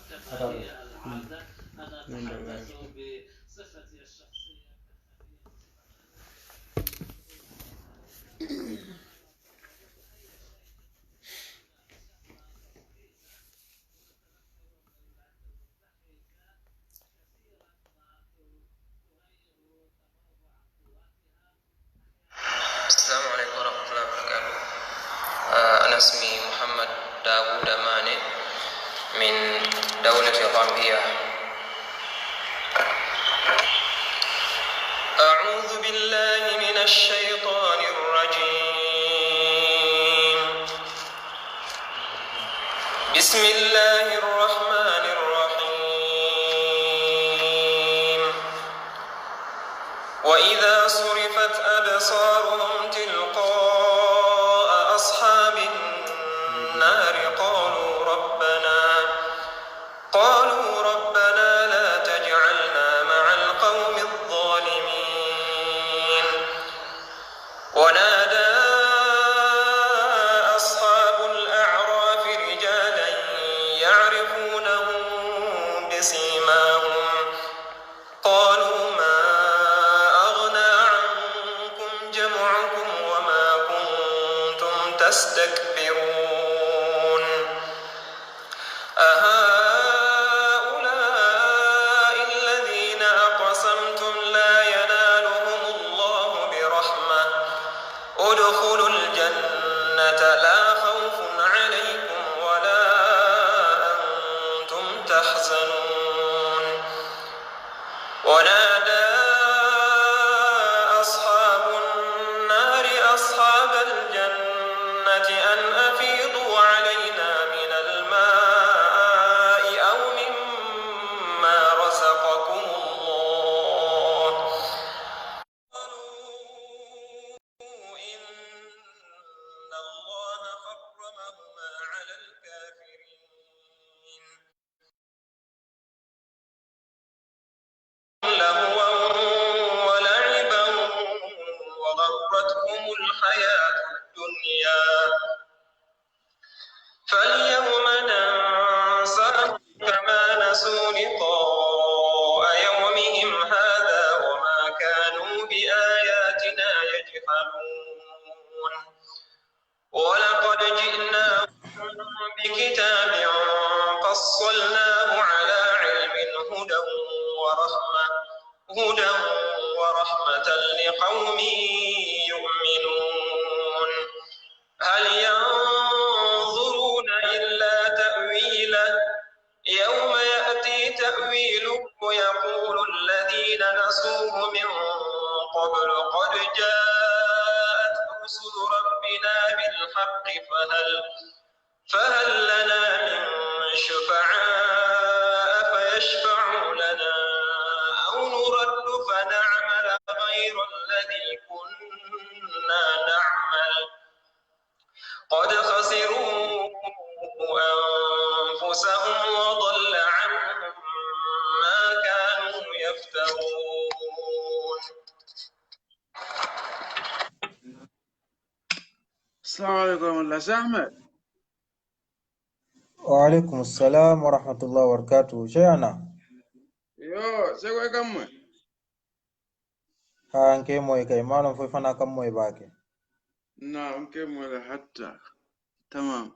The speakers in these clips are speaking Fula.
السلام عليكم ورحمة الله وبركاته. أنا اسمي محمد داوود أماني من دولة غامبيا. أعوذ بالله من الشيطان الرجيم. بسم الله الرحمن الرحيم. وإذا صرفت أبصارهم تلقاء أصحاب النار قالوا ربنا لا تجعلنا مع القوم الظالمين. ونادى أصحاب الأعراف رجالا يعرفونهم بسيماهم قالوا ما أغنى عنكم جمعكم وما كنتم تستكبرون أهؤلاء الذين أقسمتم لا ينالهم الله برحمة ادخلوا الجنة لا خوف عليكم ولا أنتم تحزنون. ونادى أصحاب النار أصحاب الجنة أن أفيضوا علينا من الماء أو مما رزقكم الله. قالوا إن الله حرمهما على الكافرين لهوا ولعبا وغرتهم الحياة الدنيا فاليوم ننساهم كما نسوا لقاء يومهم هذا وما كانوا بآياتنا يجحدون. ولقد جئناهم بكتاب فصلناه على علم هدى ورحمة لقوم يؤمنون. هل ينظرون إلا تأويله يوم يأتي تأويله يقول الذين نسوه من قبل قد جاءت رسل ربنا بالحق فهل لنا من شفعاء فيشفعوا لنا أو نرد فنعمل غير الذي كنا نعمل قد خسروا أنفسهم وضل عنهم ما كانوا يفترون. السلام عليكم ورحمة الله. أحمد. وعليكم السلام ورحمة الله وبركاته. شيئنا سوي كم هانكي موي كي مالهم في فنا كم موي باكي. نعم كم ولا حتى تمام.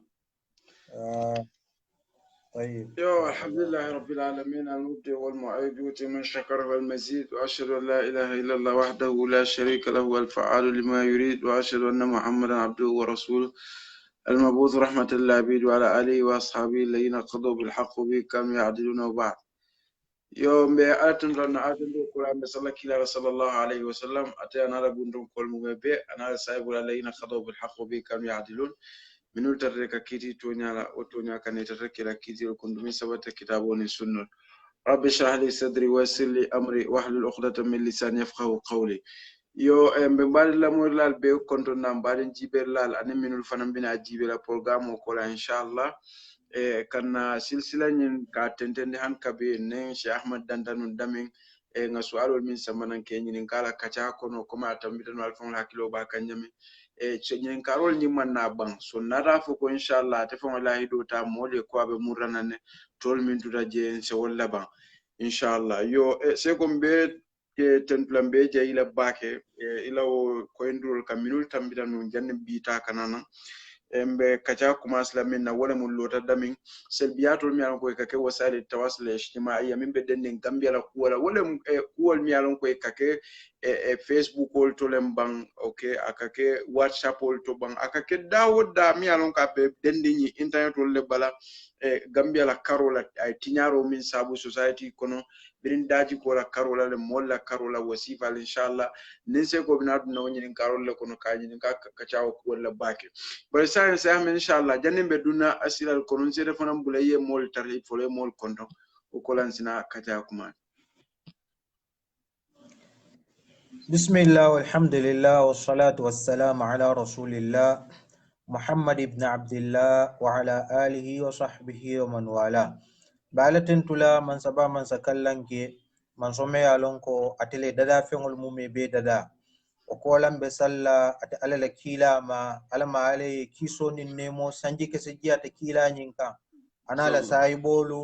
طيب الحمد لله رب العالمين المبدئ والمعيد يؤتي من شكر والمزيد وأشهد أن لا إله إلا الله وحده لا شريك له الفعال لما يريد وأشهد أن محمدا عبده ورسوله المبعوث رحمة للعبيد وعلى آله وأصحابه الذين قضوا بالحق به كانوا يعدلون. وبعد يوم بأتم لنا أتم القرآن صلى الله عليه وسلم أتى أنا ربنا كل مبى أنا سايب الذين قضوا بالحق به كانوا يعدلون من ترك كتي تونيا كان يترك كتي وكندمي سبت كتابون السنة. رب اشرح لي صدري ويسر لي أمري واحلل عقدة من لساني يفقهوا قولي. yo mbe mbali la mo lal be konto na mbali jiber lal anen minul fanam bina jibela programme ko la inshallah kana silsila nyin ka tentende han kabe ne Cheikh Ahmad Dandanun damin nga sualol min samanan ke nyin kala kacha kono kuma tambita no alfon hakilo ba kanyame nyin karol ni man na bang so nata fo ko inshallah te fo wallahi do ta mole ko abe muranane tol min tuta je se wala bang inshallah yo se ko be ke templam be je ila bake ila o ko endur kaminul tambita no janne bita kanana embe kacha kuma islamin na wala mun lota damin selbiyatul mi alon ko kake wasali tawasul ijtimaiya min be den gambia la kuwala wala kuwal mi alon ko kake facebook ol to lem bang okay akake whatsapp ol to bang akake dawoda mi alon ka be den ni internet ol le bala gambia la karola ay tinyaro min sabu society kono birin daji ko la karola le molla karola wasifa inshallah nin se ko bina dun woni karola kono kaji nin ka kacha ko la bake bare sa sa inshallah janne be duna asilal kono se refanam bulaye mol tarif fole mol konto o kolansina kacha kuma بسم الله والحمد لله والصلاة والسلام على رسول الله محمد بن عبد الله وعلى آله وصحبه ومن والاه بالتن تلا من سبا من سكلنك من سمي علونكو أتلي ددا فيهم المومي بي ددا وقولا بسلا أتألا لكيلا ما ألما علي كيسون النمو سنجي كسجي أتكيلا نينكا أنا لسايبولو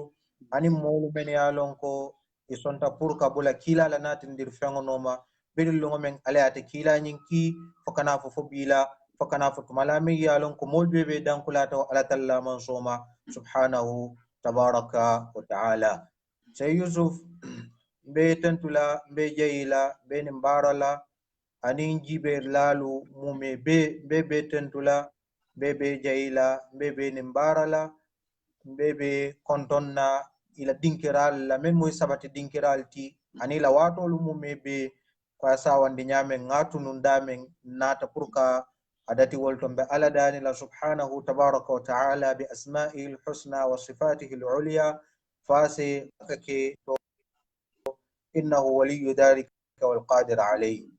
أني مولو من علونكو إسونتا بوركا بولا كيلا لناتن دير فيهم نوما bedulungo men ale ate kila nyinki fokana fo bila fokana fo malami yalon ko molbebe dan kulata ala talla man soma subhanahu tabaraka wa taala sey yusuf be tantula be jeyila be nimbarala anin jibe lalu mume be tantula be jeyila be nimbarala be kontonna ila dinkiral la men moy sabati dinkiral ti anila watolu mume be kwa sa wandi nyame ngatu nundamen nata purka adati woltombe ala dani la subhanahu tabaraka wa ta'ala bi asma'ihi al-husna wa sifatihi al-ulya fasi kake innahu waliyyu dhalika wal qadir alayhi.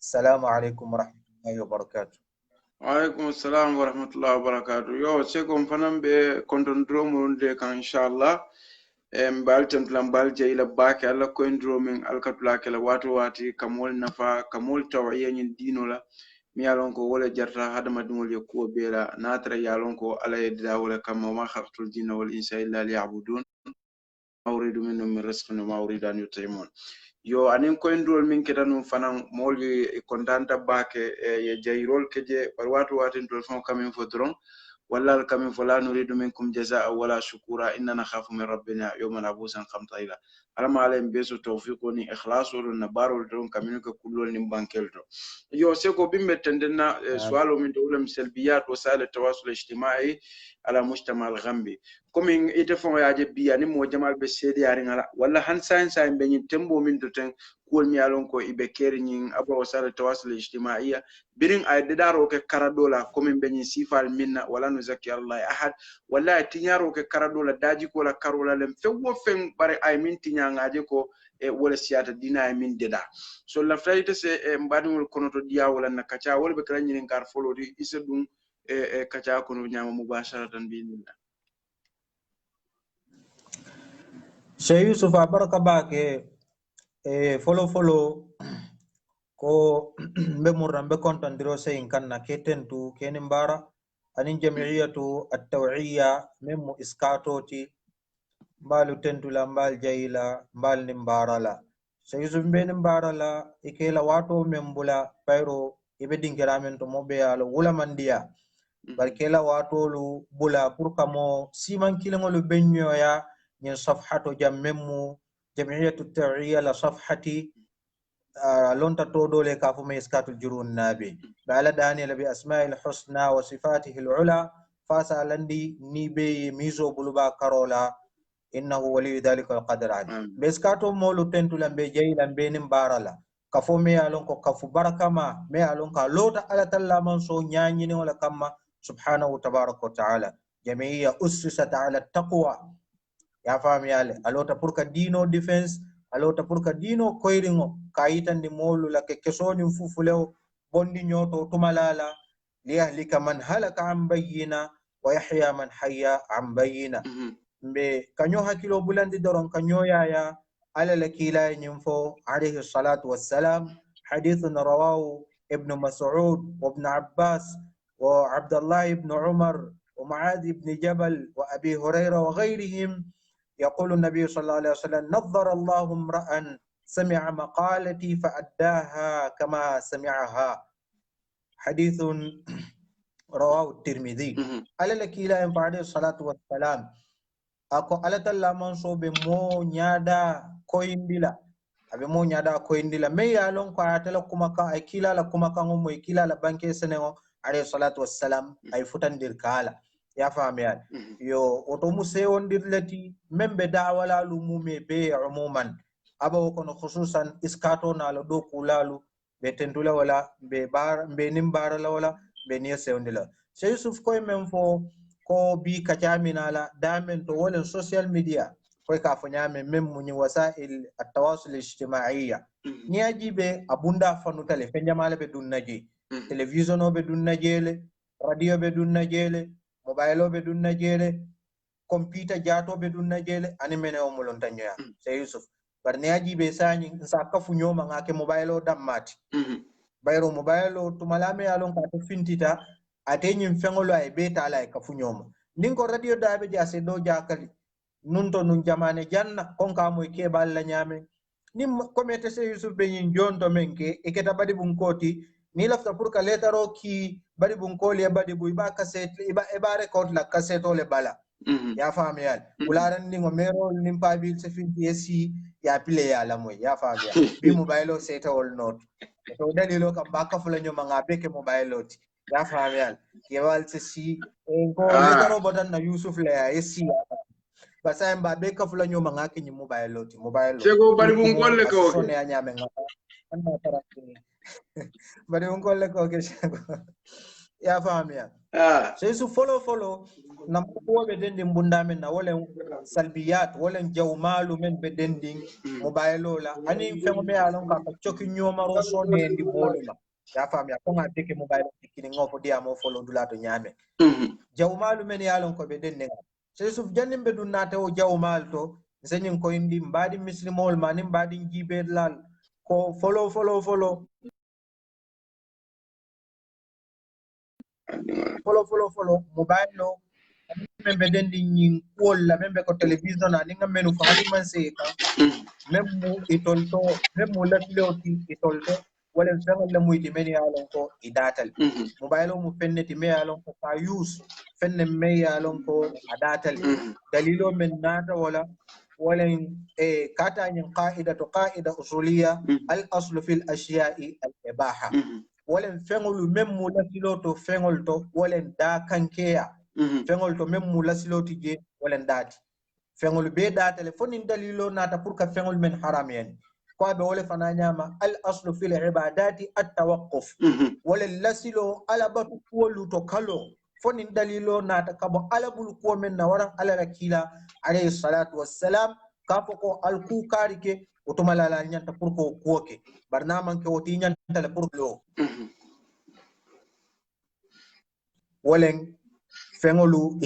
Assalamu alaykum wa rahmatullahi wa barakatuh. Wa alaikum assalam wa rahmatullahi wa barakatuh. Yo se ko fanam be konton dromo de kan inshallah mbal templam bal jeyla baake alla ko endro min alkatula kala wato wati kamol nafa kamol tawiya nyin dino la mi yalon ko wala jarta hadama dum le ko beela natra yalon ko ala yedda wala kam ma khartul jinna wal insa illa liya'budun mawridu minhum min rizqin wa mawridu an yut'imun yo anin ko endro min ketanum fanan molwi kontanta baake ye jayrol keje bar wato wati ndol fon kamin fodron والله كم فلا نريد منكم جزاء ولا شكورا إننا نخاف من ربنا يوما عبوسا قمطريرا ألم عليهم بيسو توفيقوني إخلاص ونبار ولدون كمينك كلول نبانكيلتو يو سيكو بيمة تندنا سؤال من دولة سلبيات وسائل التواصل الاجتماعي على مجتمع الغنبي كومين إتفون ياجب بياني موجمال بسيدي يارين ولا هنساين ساين بيني تنبو من دوتين كول ميالون كو إبكيري نين أبو وسائل التواصل الاجتماعي birin ay dedaro ke karadola komin beñi sifal minna wala no zakki allah ahad wala tiñaro ke karadola daji ko la karola lem fewwo fen bare ay min tiñangaje ko wala siyata dina ay min deda so la fayte se mbadul kono to diya wala na kacha wala be kala ñinin kar folodi isa dum kacha kono ñama mubasharatan bi minna Sey Yusuf baraka bake follow ko mbe murra mbe kontandiro seyin kanna ketentu kenin bara anin jam'iyatu at-taw'iyya memo iskatoti mbalu tentula mbal jayila mbal nimbarala so yusuf mbe nimbarala ikela wato membula bayro ibe dinkiramen to mobe yalo wula mandiya barkela watolu bula pour kamo siman kilingolu benyoya nyen safhato jammemu jam'iyatu at-taw'iyya la safhati لونتا تودولي كافو ميسكات الجرون نابي بعلا داني لبي أسماء الحسنى وصفاته العلى فاسا لندي نيبي ميزو بلوبا كارولا إنه ولي ذلك القدر عليه بيسكاتو مولو تنتو لنبي جاي لنبي نمبارلا كافو ميالونكو كافو بركما ميالونكا لوتا على تلا منسو نيانيني ولا كما سبحانه تبارك وتعالى جميع أسست على التقوى يا فهم يالي ألوتا بوركا دينو ديفنس alota purka dino koyringo kayitandi molu la kesoni mfufuleo bondi nyoto tumalala liyahlika man halaka an bayyina wa yahya man hayya an bayyina mbe kanyo hakilo bulandi doron kanyo yaya ala la kila nyimfo alayhi salatu wassalam hadithun rawahu ابن مسعود وابن عباس وعبد الله بن عمر ومعاذ بن جبل وأبي هريرة وغيرهم يقول النبي صلى الله عليه وسلم نظر الله امرأ سمع مقالتي فأداها كما سمعها. حديث رواه الترمذي. على لكيلا ينفع عليه الصلاة والسلام أكو على تلا منصو بمو نيادا كويندلا أبي مو نيادا كويندلا مي يالون كو عتلا كمكا أي كيلا لا كمكا مو كيلا لا بانكي سنو عليه الصلاة والسلام أي فتن دير كالا يا فهم يعني يو أتومو سيون دير لتي من بدعوة لالو مومي بي عموما أبا وكون خصوصا إسكاتو نالو دو كولالو بتندولا ولا ببار بنمبار لا ولا بنيا سيون ديلا سيوسف كوي منفو ko bi kacamina la damen to wolen social media koy ka fo nyame mem muni wasail at-tawasul ijtimaiya ni ajibe abunda fanutale fe jamale be dunnaje television o be dunnajele radio be dunnajele mobile o be dunnajele computer jato be dunnajele ani mene o mulon tanyoya sey yusuf bar ni ajibe sani sa kafu nyoma ngake mobile o dammati bayro mobile o tumalame alon ka to fintita atenyim fengolo ay beta ala ka funyoma ningo radio dabe jase do jakali nunto nun jamane janna konka moy ke balla nyame nim komete se yusuf be nyin jonto menke e keta badi bun koti ni lafta pour ka letaro ki badi bun koli e badi buy ba cassette e ba record la cassette le bala ya fami yal ularan ningo mero nim pabil se fin esi ya pile ya la moy ya fami yal bi mobile o seta wol note to dalilo kam ba ka fula nyoma ngabe ke mobile oti ya fami yal yewal si ko letaro bodan na yusuf le ya esi basa mba be ka fula nyoma ngake ni mobile oti mobile sego bari bun golle ko so ne anyame ngata anda tarati bari bun golle ko ke sego ya fami yal so su follow na ko be dendi mbunda men na wolen salbiyat wolen jawmalu men be dendi mobile la ani fengo me alon ka choki nyoma ro so ne ndi boluma ya fami ya ko ngade ke mobile kini ngofo dia mo follow dula to nyame jawmalu men yalon ko be dendi so su jannim be dunna to jawmal to senyin ko indi mbadi muslimol mani mbadi jibe lal ko follow mobile lo membe dendi nyin wala membe ko television ani ngamenu fani man se ka memmu itolto memmu latloti itolto wala fengal la muyti men yalon ko idatal mobile mu fenneti me yalon ko fa use fenne me yalon ko adatal dalilo men nata wala kata nyin qa'ida usuliyya al aslu fil ashiya'i al ibaha wala fengolu memmu latloto fengol to wala da kankeya fengol to memmu lasiloti je wala dati fengol be da telephone dalilo nata pour ka fengol men haram yani ko be wala fana nyama al aslu fil ibadati at tawaqquf wala lasilo ala batu wolu to kalo foni dalilo nata kabo ala bul ko men na waran ala rakila alayhi salatu wassalam kafo ko al ku karike otomalala nyanta pour ko koke barnaman ke woti nyanta le pour lo wolen fengolu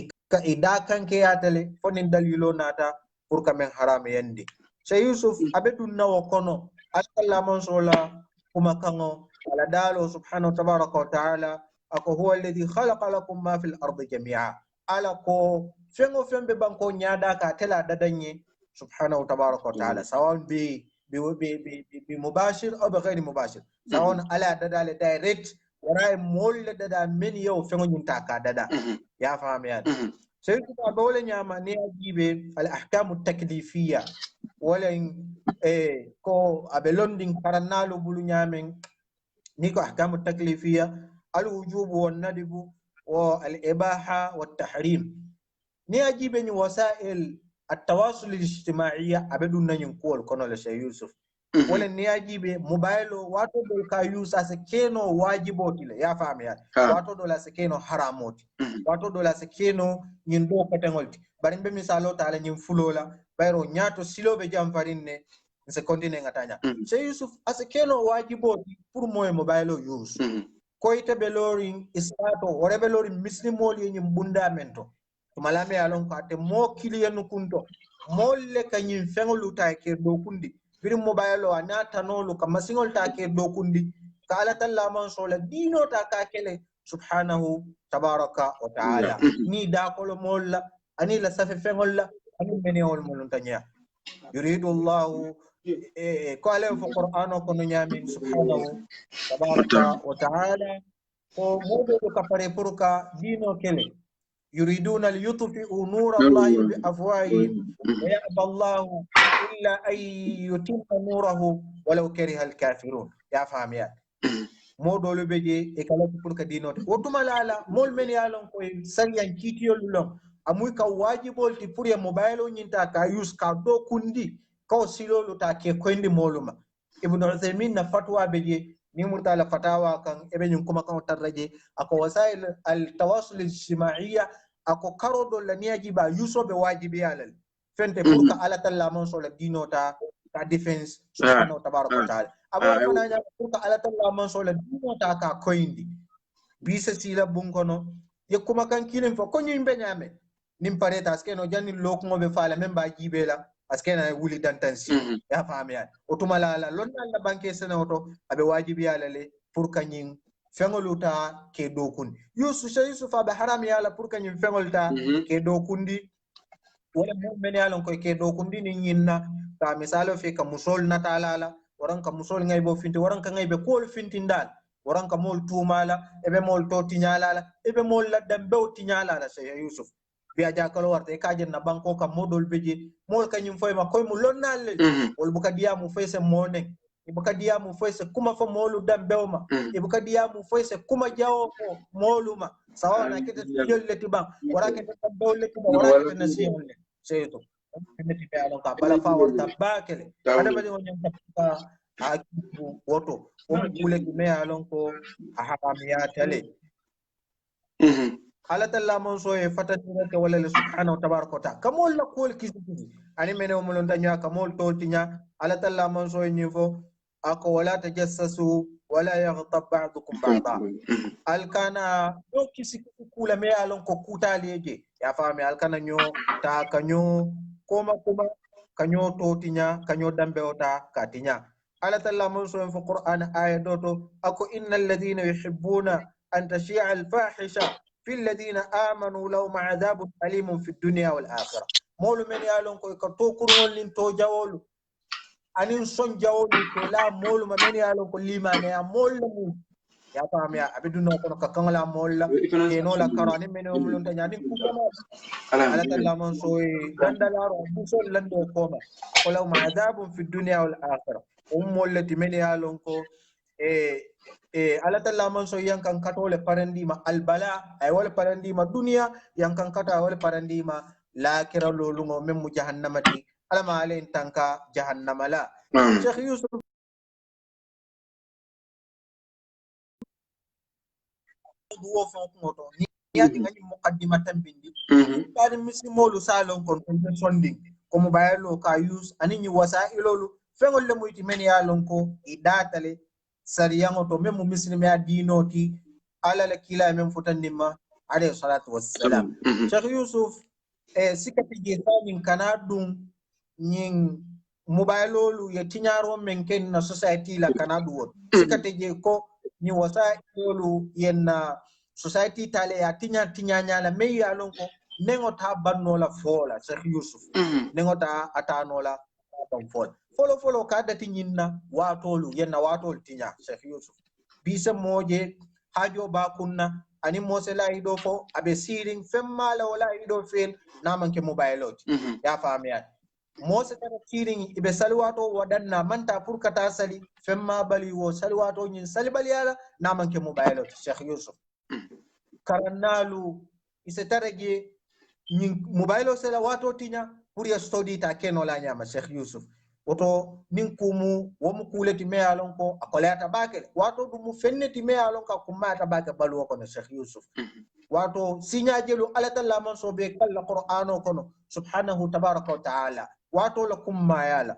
ida kanke yatale fonin dalilo nata pour kamen haram yandi Sey Yusuf abedun nawo kono Allah mansola kuma kango ala dalo subhanahu tabaraka wa taala ako huwa alladhi khalaqa lakum ma fil ardi jami'a ala ko fengo fembe banko nyada ka tela dadanye subhanahu tabaraka wa taala sawan bi mubashir aw bi ghairi mubashir sawan ala dadale direct wara molle dada men yow fengo nyunta ka dada ya faham ya Sey Yusuf abawle nyama ni ajibe al ahkam at taklifiyya wala ko abelonding paranalu bulu nyamen niko ahkamu taklifiyya alwujub wan nadbu wa al-ibaha wat tahrim ni ajibe ni wasail at-tawasul al-ijtima'iyya abedun nanyin ko kono le Sey Yusuf wala ni ajibe mobile wato dol ka yusa se keno wajiboti le ya faham ya wato dol se keno haramoti wato dol se keno nyin do katengolti bari be misalo taala nyin fulola bayro nyato silobe jam farinne se continue ngatanya Sey Yusuf ase keno wajiboti pour moy mobile use ko ite be lorin isato wore be lorin muslimol nyin bunda mento to malame alon ko ate mo kiliyanu kunto molle kanyin fengolu ta ke do kundi bir mobile o anata nolu ka masingol ta ke do kundi kala talla man sola dino ta ka kele subhanahu tabaraka wa ta'ala ni da ko molla ani la safe fengolla ani menewol mulun tanya yuridu Allah ko ale fo qur'ano ko no nyamin subhanahu tabaraka wa ta'ala ko modo ka pare purka dino kele yuriduna liyutfi'u nura Allah bi afwahihim wa ya'ba Allah illa an yutimma nurahu walau kariha al-kafirun ya fahamiya modolu beje e kala pour ka dinote wotuma lala mol men yalon ko sariyan kitiyol lon amuy ka wajibol ti pour ya mobile nyinta ka use ka do kundi ka silolu ta ke kondi moluma ibnu Uthaymin na fatwa beje ni murtala fatawa kan ebe nyum kuma kan tarraje ako wasail al tawasul al ijtimaiya ako karodo la niyaji ba yuso be wajibi alal fente pour ka ala talla man so la dinota ka defense subhanahu wa tabaraka wa taala abo fananya pour ka ala talla man so la dinota ka koyndi bisa sila bunkono ye kuma kan kilin fo ko nyimbe nyame nim pareta skeno janni lokmo be fala memba jibela askena wuli dantansi ya fahami ya otumala la lonna la banke senato abe wajibi ala le pour kanyin fengoluta ke dokun yusuf abe haram ya la pour kanyin fengolta ke dokundi wala men ya lon ko ke dokundi ni nyinna ta misalo fe ka musol natalala waran ka musol ngay bo finti waran ka ngay be kol finti ndal waran ka mol tumala ebe mol to tinyala ebe mol la dambe tinyala la sey yusuf biya jakalo warte ka jenna banko kam modol beje mol kanyum foy ma koy mu lonnal wol buka diya mu fayse monen e buka diya mu fayse kuma fa molu dambewma e buka diya mu fayse kuma jawo ko moluma sawa na kete yolleti ban wara kete dawleti ban wara kete nasiyon le seyto kete be alon ka bala fa warta bakele adama de wonyan ka akibu woto o kule me alon ko a haramia tele ala talla mon so e fatatira wala subhanahu wa tabaraka ta kamol la kol kisi ani mene o mulon tanya kamol toltinya ala talla mon so e nyifo ako wala tajassasu wala yaghtab ba'dukum ba'da alkana do kisi kula me alon ko kutaleje ya fami alkana nyo ta kanyo koma kanyo totinya kanyo dambe ota katinya ala talla mon so e qur'an aya doto ako innal ladina yuhibbuna an tashi'a al fahisha في الذين آمنوا لهم عذاب أليم في الدنيا والآخرة مولو من يالون كو كتوكرون لين تو جاولو أنين سون جاولو كلا مولو من يالون كو ليمان يا مولو يا فهم يا أبدونا كنا ككنلا مولا كينو لا كراني من يوم لون تجاني كوما على تلا من سوي لندلارو بوسول لندو كوما ولهم عذاب في الدنيا والآخرة مولو تمن يالون كو ala talla man so yankan katole parandima albala ay wala parandima dunya yankan kata wala parandima lakira lolungo memmu jahannamati ala ma alen tanka jahannama la Sheikh Yusuf duwo fon ko ni yati ngani muqaddimatan bindi tari misimolu salon kon sonding ko mo bayalo ka use ani wasailolu fengol le muyti men yalon ko idatale sariyango to memu muslimi ya dinoti ala la kila mem futandima alayhi salatu wassalam Sheikh Yusuf sikati jesanin kanadum nyin mobilolu ya tinyaro men ken na society la kanadu won sikati je ko ni wasailolu yenna society tale ya tinya nyala me yalon ko nengo ta banno la fola Sheikh Yusuf nengo ta atano la ban fola folo ka dati nyinna watolu yenna watol tinya Sheikh Yusuf bisa moje hajo ba kunna ani mose la ido fo abe siring femma la wala ido fel na manke mobile ya famiya mose tara siring ibe salwato wadanna manta furkata sali femma bali wo salwato nyin salbali yala na manke mobile Sheikh Yusuf karannalu ise tarage nyin mobile sala wato tinya pour ya study ta keno la nyama Sheikh Yusuf woto nin kumu womu kuleti me alon ko akolata bakele wato dum fenneti me alon ka kumata bake balu ko no Sheikh Yusuf wato sinyajelu alata la man so be kala qur'ano kono subhanahu tabaraka wa ta'ala wato la kumma yala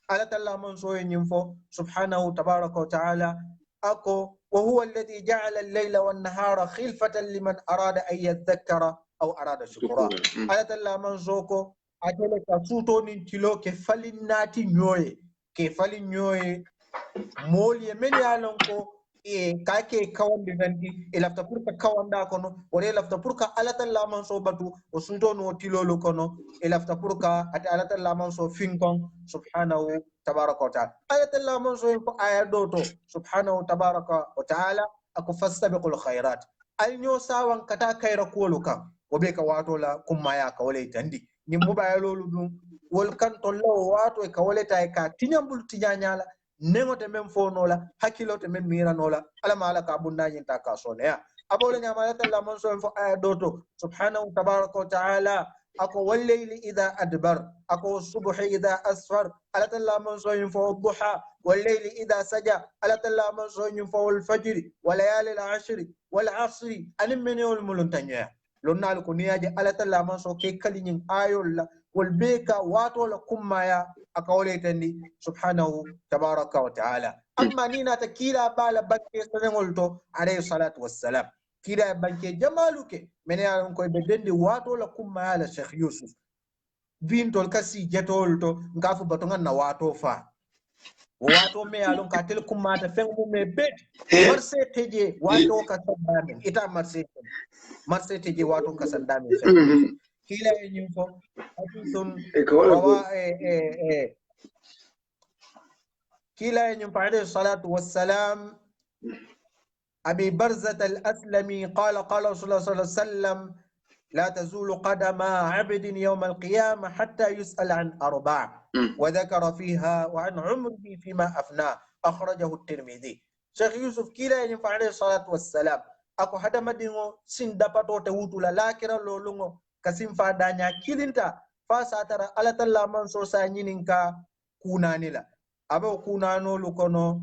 alata la man so nyimfo subhanahu tabaraka wa ta'ala ako wa huwa alladhi ja'ala al-layla wan-nahara khilfatan liman arada an yadhakkara aw arada shukura alata la man so ko atele ka suto ni tilo ke falin nati nyoye ke falin nyoye moli men ya lon ko e kake kawande nandi e lafta pour ka kawanda kono wala lafta pour ka alata laman so batu o sunto no tilolo kono e lafta pour ka ata alata laman so finkon subhanahu tabaraka wa taala alata laman so ko aya doto subhanahu tabaraka wa taala ako fastabiqul khairat alnyo sawan kata kaira kolo kan wobe ka wato la kummaya ka wala tandi ni mubayalolu dum wol kan to law wato e ka wala tay ka tinyambul tinyanyala nengote men fonola hakilote men miranola ala mala ka bunda nyinta ka soneya abole nyama ta la mon so fo aya doto subhanahu tabaraka wa taala ako wallayli idha adbar ako subhi idha asfar ala ta la mon so fo duha wallayli idha saja ala ta la mon so fo al fajr wa layali al ashr wal asr anim men yol muluntanya lonnal ko niyaje ala ta la mon so ke kalinyin ayol wal beka wato la kummaya akawletandi subhanahu tabaraka wa taala amma nina ta kila bala bakke sanengolto alayhi salatu wassalam kila banke jamaluke mene yaron koy be dendi wato la kumma ala Sheikh Yusuf bintol kasi jetolto ngafu batonga na wato fa wato me yalon ka tel kumma ta fengu me bet marse teje wato ka sandame ita marse teje wato ka sandame kila nyimfo atun rawa كلا ينفع عليه الصلاة والسلام أبي برزة الأسلمي قال رسول الله صلى الله عليه وسلم لا تزول قدم عبد يوم القيامة حتى يسأل عن أربع وذكر فيها وعن عمره فيما أفناه أخرجه الترمذي شيخ يوسف كلا ينفع عليه الصلاة والسلام أكو حدا مدينو سندباتو تهوتو للاكرا لولونغو كسين فادانيا كيلنتا فاساترا ألا تلا منصور سانينينكا كونانيلا abo kunano lukono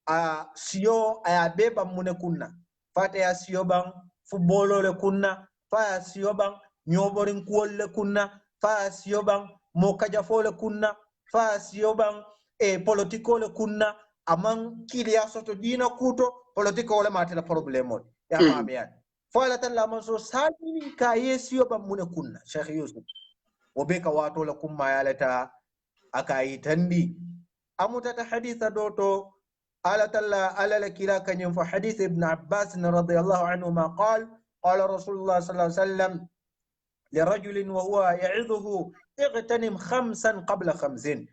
a siyo aya beba mune kunna fata ya siyo bang footballo le kunna fa ya siyo bang nyoborin kuol le kunna fa ya siyo bang mokajafo le kunna fa ya siyo bang politiko le kunna amang kilia soto dina kuto politiko le matela problemo ya famiyan fa la tan la manso sani ka yesiyo bang mune kunna Sheikh Yusuf wobeka wato la kumma ya leta akai tandi أمتت حديث دوتو على تلا على لكلا كان ينفع حديث ابن عباس رضي الله عنهما قال رسول الله صلى الله عليه وسلم لرجل وهو يعظه اغتنم 5 قبل 5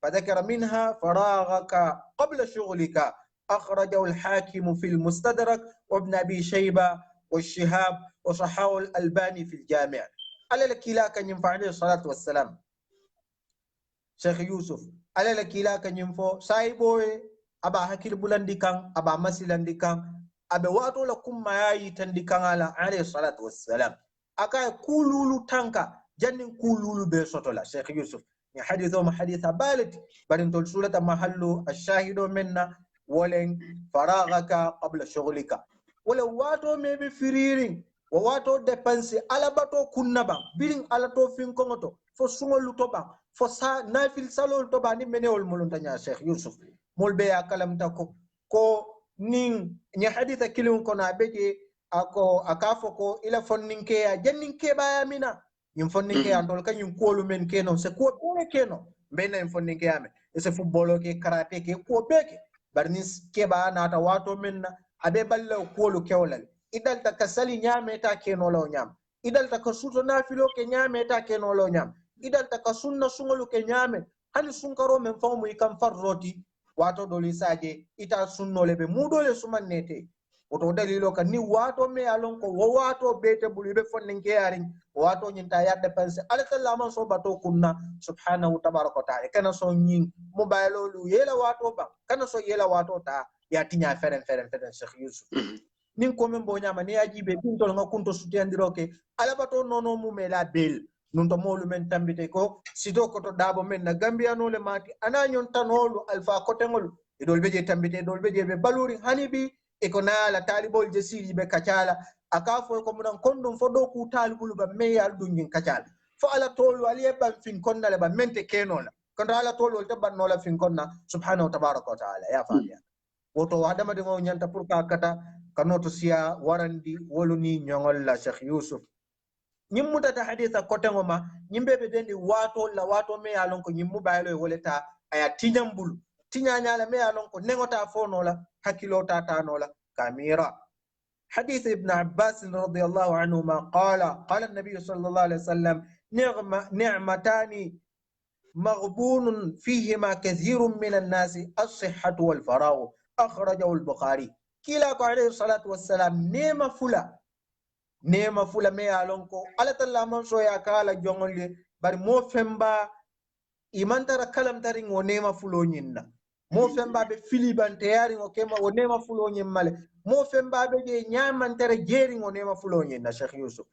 فذكر منها فراغك قبل شغلك أخرجه الحاكم في المستدرك وابن أبي شيبة والشهاب وصححه الألباني في الجامع على لكلا كان ينفع عليه الصلاة والسلام Sheikh Yusuf ala la kila kan yimfo saiboy aba hakil bulandikan aba masilandikan abe wato la kumma yayi tandikan ala alayhi salatu wassalam akay kululu tanka jannin kululu be sotola Sheikh Yusuf ni hadithu ma haditha balit barin tol surata mahallu ash-shahidu minna walen faraghaka qabla shughlika wala wato mebe firirin wa wato depense ala bato kunnaba birin ala to fin kongoto fo sungolu to ba fo sa nafil salol to ba ni menewol muluntanya Sheikh Yusuf mulbe ya kalamta ko nin nya haditha kilun ko na beje ako akafo ko ila fonninke ya janninke ba ya mina nim fonninke ya tol kanyum kolu men keno se ko bole keno mbena nim fonninke ya me se football ke karate ke ko beke barnis ke ba na ta wato minna abe balla kolu kewlal idal ta kasali nyame ta keno law nyam idal ta kasuto nafilo ke nyame ta keno law nyam idal ta kasunna sungolu ke nyame hani sunkaro men famu ikam farroti wato doli saje ita sunnole be mudole sumannete woto dalilo kan ni wato me alon ko wato bete bulibe fonninke yarin wato nyinta yadde pense alaka man so bato kunna subhanahu tabaraka ta'ala kana so nyin mobile lu yela wato ba kana so yela wato ta ya tinya feren Sheikh Yusuf nin ko men bo nyama ni ajibe bintol ngakunto sutiandiroke ala bato nono mumela bel nun to molu men tambite ko sito ko to dabo men na Gambia no le mati ana nyon tanolu alfa ko tengol e dol beje tambite dol beje be baluri hanibi e ko naala talibol je siri be kacala akafo ko munan kondum fo do ku talibul ba meyal dungin kacala fo ala tolu ali e ban fin konna le ba mente kenola kon ala tolu te ban nola fin konna subhanahu tabaraka wa taala ya famiya woto adama de ngo nyanta pour ka kata kanoto siya warandi woluni nyongol la Sheikh Yusuf nyimmuta ta haditha kotengoma nyimbe be dendi wato me alon ko nyimmu baylo woleta aya tinyambulu tinyanya la me alon ko nengota fonola hakilota tanola kamira حديث ابن عباس رضي الله عنهما قال النبي صلى الله عليه وسلم نعمتان مغبون فيهما كثير من الناس الصحة والفراغ أخرجه البخاري كلا عليه الصلاة والسلام نيما فلا مي ألونكو على تلا من سويا كالا جونغلي بار مو فمبا إيمان ترى كلام ترين ونيما فلو نينا مو فمبا بفيلي بانتياري وكما ونيما فلو نيمالي مو فمبا بجي نيامان ترى جيرين ونيما فلو نينا شيخ يوسف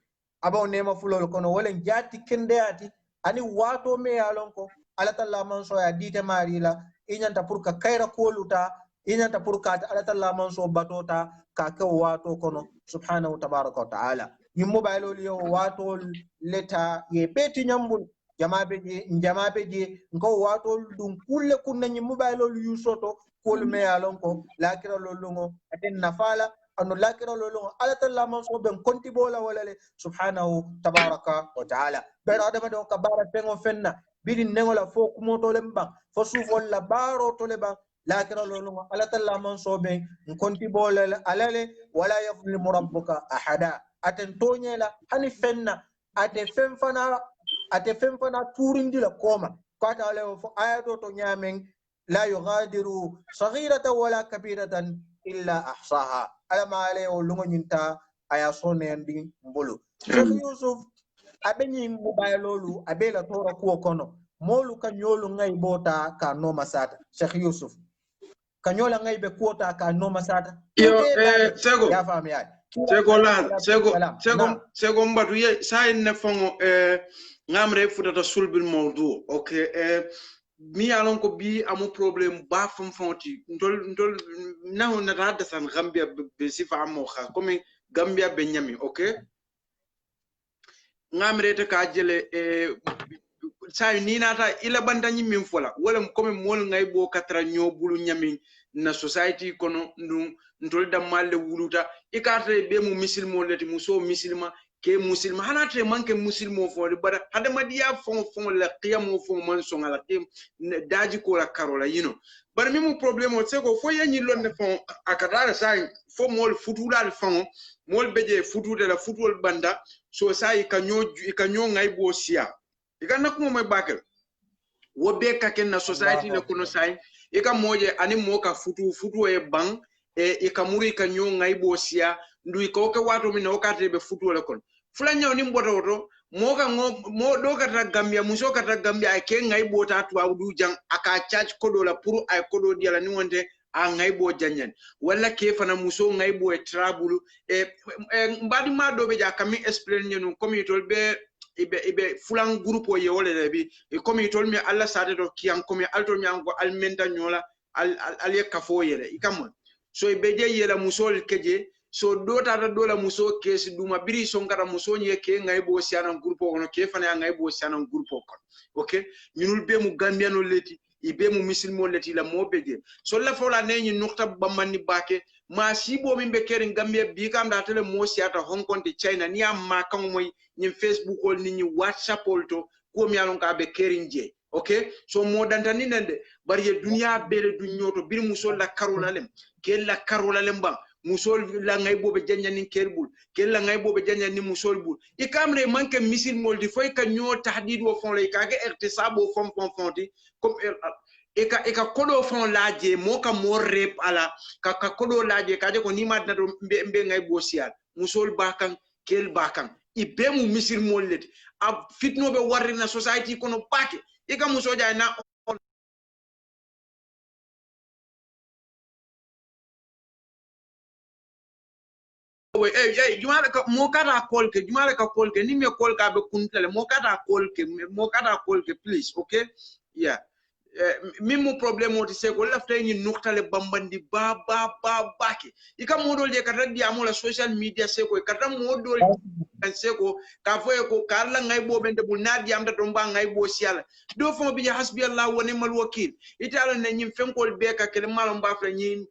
أبا ونيما فلو لكونو ولن جاتي كندياتي أني واتو مي ألونكو على تلا من سويا ديتا ماريلا إنيانتا بوركا كايرا كولوتا إنيانتا بوركا على تلا من سو باتوتا كاكو واتو كونو سبحانه تبارك وتعالى يمو بايلو ليو واتو لتا يبيتي نيامبول jamabe je ngo wato dum kulle kunna nyi mobile yusoto kol me alonko lakira lolungo aten nafala anu lakira lolungo ala talla man so ben konti bola walale subhanahu tabaraka wa taala bero adama do kabara pengo fenna bidi nengola fo kumoto lemba fo sufol la baro to leba lakira lolungo ala talla man so ben konti bola alale wala yaflimu rabbuka ahada aten tonyela hani fenna ate femfana turindi la koma kata lewo fo ayato to nyamen la yughadiru saghiratan wala kabiratan illa ahsaha alama lewo lungo nyinta aya sonendi mbulu Sheikh Yusuf abenyi mubaylolu abela tora ko kono molu kanyolu ngai bota ka no masata Sheikh Yusuf kanyola ngai be kuota ka no masata yo sego ya fami ay sego mbatu ye sa ne fongo ngamre futata sulbil mawdu okay mi alon ko bi amu problem ba fam fonti ndol nahu na rada san gambia be sifa amo kha comme gambia be nyami okay ngamre te ka jele say ni nata ila banda nyim fola wala comme mol ngay bo katra nyobulu nyami na society kono ndol damalle wuluta ikarte be mu muslimo leti muso muslima ke muslima hanate manke muslimo fo bara hadama dia fon la qiyam fo man son ala tim daji ko la karola yino bar mi mu problème o seko fo yanyi lonne fon akadara say fo mol futulal fon mol beje futude la futol banda so say kanyo ngay bo sia ikana ko mo bakel wo be ka ken na society le kono say ika moje ani moka futu e bang ikamuri kanyo ngay bo sia ndu ko ke wato mi no kate be futu le kono fulanya ni mbota woto moka mo do kata gambia muso kata gambia ke ngay bo ta to awdu jang aka charge kodo la pour ay kodo diala ni wonte a ngay bo janyen wala ke fana muso ngay bo e trouble mbadi ma do be ja kami explain nyenu comme itol be ibe fulan groupe o ye wole bi comme itol mi alla sade do kian comme alto mi ango almenta nyola al ye kafo yele ikamon so ibe je yela musol keje so dota ta dola muso kesi duma biri sonkara muso nye ke ngay bo siana groupe kono ke fana ngay bo siana groupe kono okay ñunul be mu gambiano leti ibe mu muslimo leti la mo beje so la fola ne ñi nokta bamani bake ma sibo min be kerin gambia bi kam da tele mo siata hong kong de china ni am ma kan moy ñi facebook ol ni ñi whatsapp ol to ko mi alon ka be kerin je okay so mo dantani nende bari ye dunya bele dunyoto bir musol la karola lem ke la karola lem ba musol la ngay bobe janyani kerbul ke la ngay bobe janyani musol bul e kamre manke misil moldi foy ka ñoo tahdid wo fon lay ka irtisabo fon fonti comme eka kodo fon laaje mo ka mo rep ala ka kodo laaje ka je ko ni madna do mbe ngay bo sial musol bakan kel bakan ibe mu misil mollet a fitno be warri na society kono pake e ka musoja na jumala ka mo kata kolke ni me kolka be kuntale mo kata kolke please okay yeah mimu problem oti se ko lafta ni nuktale bambandi ba baki ika modol je kata di amola social media se ko kata modol se ko ka foye ko kala ngay bo bende bul nadi am da to mba ngay bo siala do fo bi hasbi allah wa ni'mal wakil itala ne nyim fenkol be ka kele malo mba fra nyin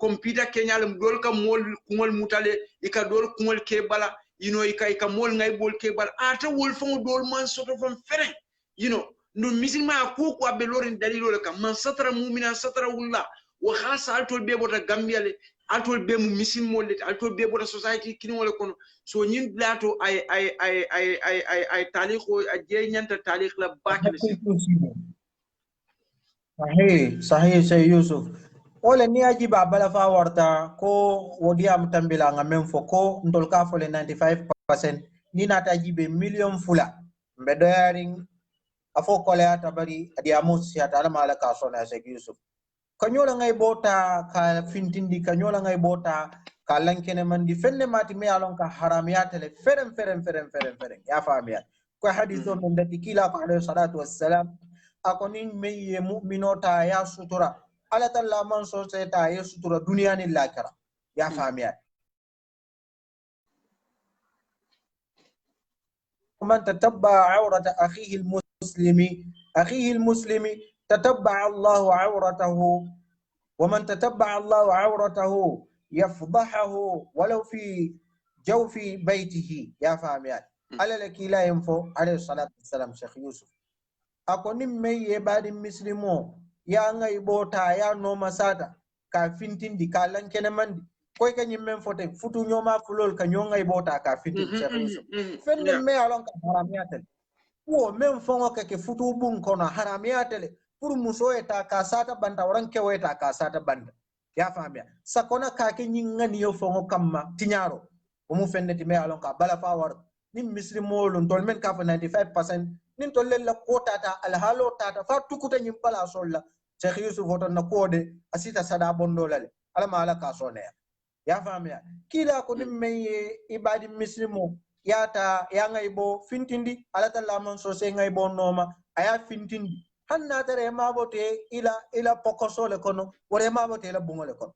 computer kenyal dol ka mol kumol mutale ika dol kumol ke bala ika mol ngay bol ke bala ata wol fo dol man soto fam fere no misilma ko ko abe lorin dalilo le kam man satara mu'mina satara ulla wa khasa altol be bota gambia le altol be mu misilmo le altol be bota society kini wala kono so nyin blato ay talikho je nyanta talik la bakile si sahih Shay Yusuf wala ni aji babala fa warta ko wodi am tambila ngamen fo ko ndol ka fo le 95% ni nata jibe million fula mbedo yaring afo kole ata bari adi amusi ata ala mala ka sona Shay Yusuf kanyola ngay bota ka fintindi kanyola ngay bota ka lankene mandi fenne mati me alon ka haramiyatele ferem ya famiya ko hadithu min dati kila ko alayhi salatu wassalam akonin meye mu'minota ya sutura ala talla man so ta ya sutura duniya ni lakara ya famiya man tatabba awrata akhihi almuslimi تتبع الله عورته ومن تتبع الله عورته يفضحه ولو في جوف بيته يا فاميان على لك لا ينفو عليه الصلاة والسلام شيخ يوسف أكون مي بعد مسلمو يا نغي بوتا يا نوما ساتا كافنتين دي كالان كنماندي كوي كان يمن فوتي فتو نيوما فلول كان يونغي بوتا كافنتين شيخ يوسف فن مي ألون كحرامياتل wo men fongo ke futu bun kono haramiyatele pour muso eta kasata banda waranke weta kasata banda ya famia sakona kake nyingani yo fongo kamma tinyaro mu fenneti me alon ka bala fa war nim muslimolun tol men ka fa 95% nin tol la kotata al halo tata fa tukuta nyim bala solla Sheikh Yusuf hoton na kode asita sada bondolale ala mala ka sone ya famia kila ko nim me ibadi muslimo yata ya ngaibo fintindi ala talla man so se ngaibo noma aya fintindi hanna tare mabote ila pokosole kono wore mabote la bungole kono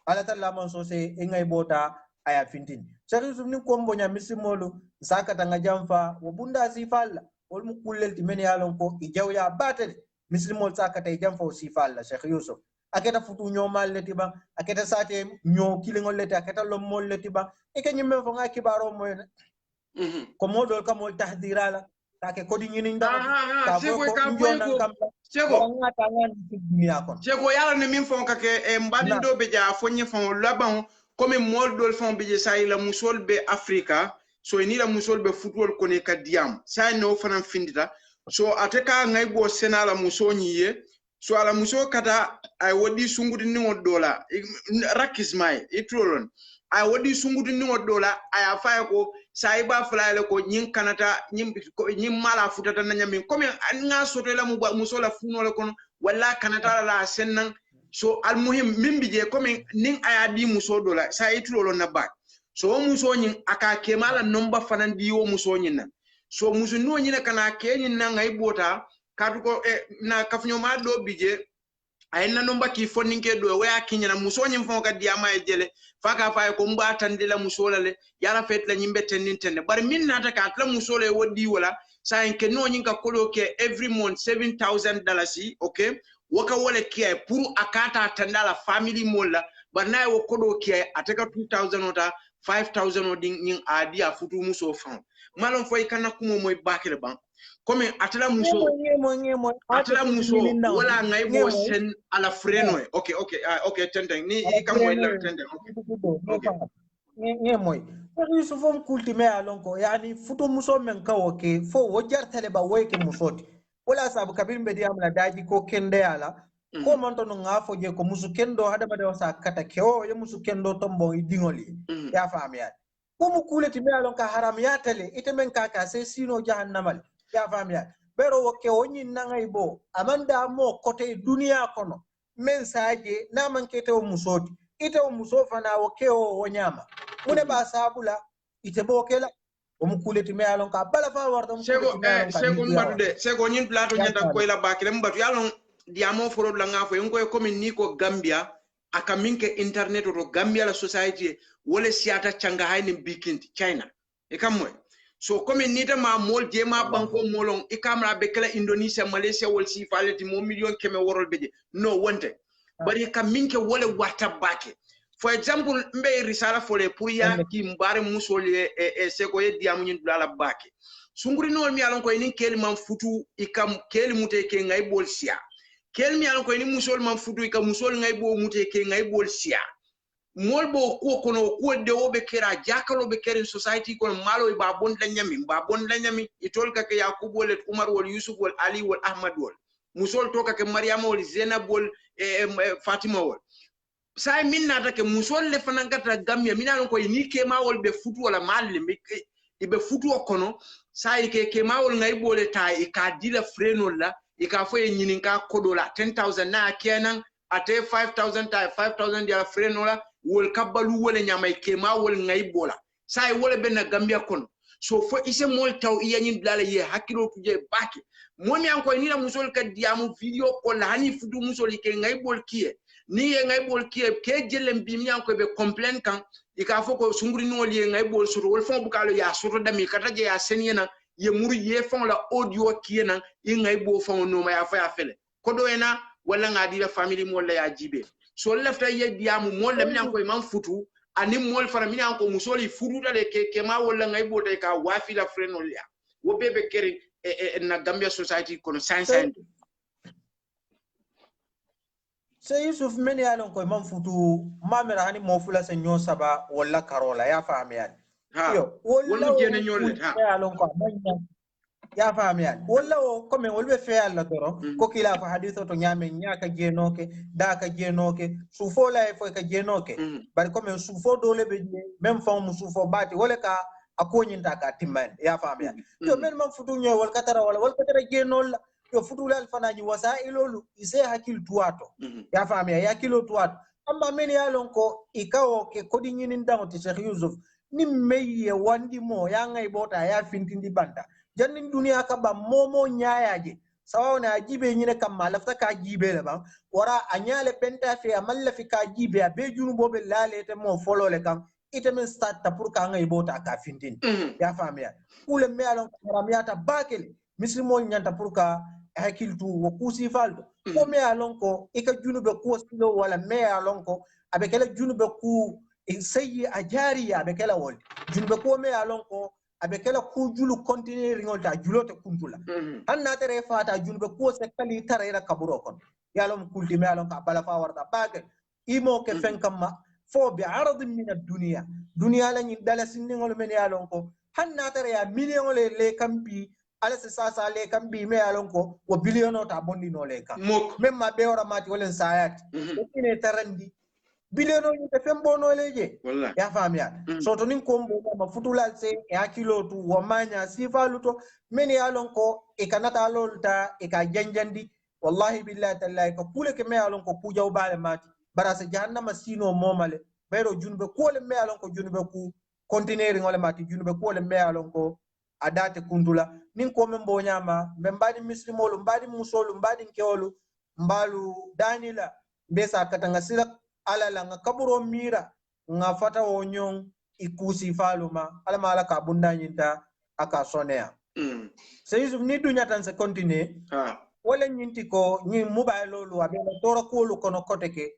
ala talla man so se ngaibo ta aya fintindi Sheikh Yusuf ni kombo nya misimolu zakata nga jamfa wo bunda sifalla wol mu kullel ti men yalon ko i jawya batale mislimol zakata i jamfa o sifalla Sheikh Yusuf aketa futu nyomal leti ba aketa sate nyo kilingol leti aketa lommol leti ba e ke nyimme fo nga kibaro moy ko modol kam wol tahdirala take kodi nyini ndama ka sego ka sego yala ne min fon kake e mbadi do be ja fonye fon laban comme modol fon be je say la musol be Africa so ni la musol be football ko ne ka diam say no fanan findita so ateka ngay bo senala muso nyiye so ala muso kata ay wodi sungudi ni wodola rakismay itrolon ay wodi sungudi ni wodola ay afay ko saiba flaile ko nyin kanata nyin mala futata na nyami comme nga soto la muso la funo la kono wala kanata la sennan so al muhim mimbi je comme nin aya di muso dola sa itrolon na ba so muso nyin aka kemala nomba fanan di wo muso nyin na so muso no nyin kana ke nyin na ngai bota kadu ko na kafnyo ma do bije ay na nomba ki foninke do waya kinyana muso nyin fon ka diama e jele faka fay ko mbatande la muso la le yara fet la nyimbe tennintende bar min nata ka la muso le wodi wala sa en ke no nyin ka koloke every month $7,000 okay waka wala kiay pour akata tandala family molla bar nay wo kodo kiay ateka 2000 ota 5000 odin nyin adi a futu muso fon malon foy kana kumo moy bakere ban comme atala muso wala ngai bo sen ala freno okay tendeng ni kam moy la tendeng okay moy Yusuf on kultime alon ko yani futu muso men kawoke fo wojartale ba woyke musoti wala sabu kabir mbedi amla daji ko kende ala ko man to ngafo je ko musu kendo hada bade wasa kata kewo ye musu kendo tombo dingoli ya famiya ko mu kuleti me alon ka haram yatale ite men kaka sai sino jahannamal ya famiya bero woke woni nangay bo amanda mo kote dunia kono men saje na man kete o musoti ite o musofa na woke o wonyama une ba sabula ite bokela o mukuleti me alon ka bala fa warta mu sego mbadude sego nyin plato nyanta ko ila bakile mbatu yalon diamo foro la ngafo ngoy comme ni ko Gambia aka minke internet to Gambia la society wala siata changa hayni bikinti China e kam moy so comme ni ma mol je ma banko molon e kamra be kala Indonesia Malaysia wol si faleti mo million keme worol beje no wonte bari kam minke wala warta bake for example mbe risala fole pour ya ki mbare musol e seko e diamu nyin dula bake sunguri no mi alon ko ni kel man futu ikam kel mute ke ngai bol sia kel mi alon ko ni musol man futu ikam musol ngai bo mute ke ngai bol sia mol bo ko kono ko de obe kera jakalo be kera society ko malo ba bon la nyami itol ka ke yakub wal umar wal yusuf wal ali wal ahmad wal musol to ka ke maryam wal zainab wal fatima wal sai min nata ke musol le fanankata gambia minalon ko ni ke mawol be futu wala malle be futu kono sai ke mawol ngai bole ta e ka dila frenol la e ka fo e nyinin ka kodola 10000 na kenan ate 5000 ta 5000 dia frenola wol kabalu wala nyamay ke mawol ngai bola sai wala be na gambia kono so fo ise mol taw iyanyin dala ye hakilo tuje baki momi an ko ni la musol ka diamu video ko la hani futu musol ke ngai bol kiye ni ye ngai bol ke jellem bi mi an ko be complain kan e ka fo ko sunguri no li ngai bol soto wol fon bukalo ya soto dami kata je ya senyena ye muru ye fon la audio kiena e ngai bo fon no ma ya fa ya fele ko do ena wala ngadi la family mo la ya jibe so lefta ye diamu mo la mi an ko man futu ani mol fara mi an ko musoli futu dale ke ma wala ngai bo de ka wafi la freno ya wo bebe keri na Gambia society kono sansan se Yusuf men ya lon ko man futu mamera hani mo fula se nyo saba wala karola ya fahami yani yo wala jene nyolle ha ya lon ko manya ya fahami yani wala o comme wolbe fe alla doro ko kila fa haditho to nyame nyaka genoke da ka genoke sufo la fo ka genoke bari comme sufo dole be même fa mu sufo bati wala ka akonyinta ka timman ya fahami yani yo men man futu nyo wal katara genol yo futulal fanaji wasailolu ise hakil tuato ya fahami ya kilo tuato amma men ya lonko ikawo ke kodi nyinin dango ti Sheikh Yusuf ni meye wandi mo ya ngai bota ya fintindi banda jannin duniya ka ba momo nyaaje sawa na jibe nyine kam malafta ka jibe le ba wara anyale penta fe amalla fi ka jibe be junu bobe lalete mo folole kam itemen start ta pour ka ngai bota ka fintindi ya fahami ya kule me alon ramiyata bakele mislimo nyanta pour ka hakiltu wo kusi faldo ko me alon ko e ka junube ko silo wala me alon ko abe kala junube ku sayyi ajariya abe kala wol junube ko me alon ko abe kala ku julu continuer ngolta julote kuntula hanna tere fata junube ko se kali tarayra kaburo kon yalom kulti me alon ka bala fa warta bakel imo ke fenkama fo bi arad min ad-dunya dunya la ni dala sinngol men yalon ko hanna tere ya million le kambi ala se sasa le kam bi me alonko wo biliono ta bondi no le kam même ma be ora mati wolen sayat ine tarandi biliono ni te fembo no leje ya famia so to nin kombo ma futula se e hakilo tu wo manya sifalu to men alonko e kanata lolta e ka janjandi wallahi billahi tallahi ko kule ke me alonko kujaw bale mati bara se jahannama sino momale bayro junube ko le me alonko junube ku container ngole mati junube ko le me alonko adate kundula nin ko men bonyama mbadi muslimolu mbadi musolu mbadi kewolu mbalu danila besa katanga sila alala nga kaburo mira nga fata wonyon ikusi faluma ala mala ka bunda nyinta aka sonea se Yusuf ni dunya tan se continue wala nyinti ko nyi mobile lolu abena tora ko lu kono koteke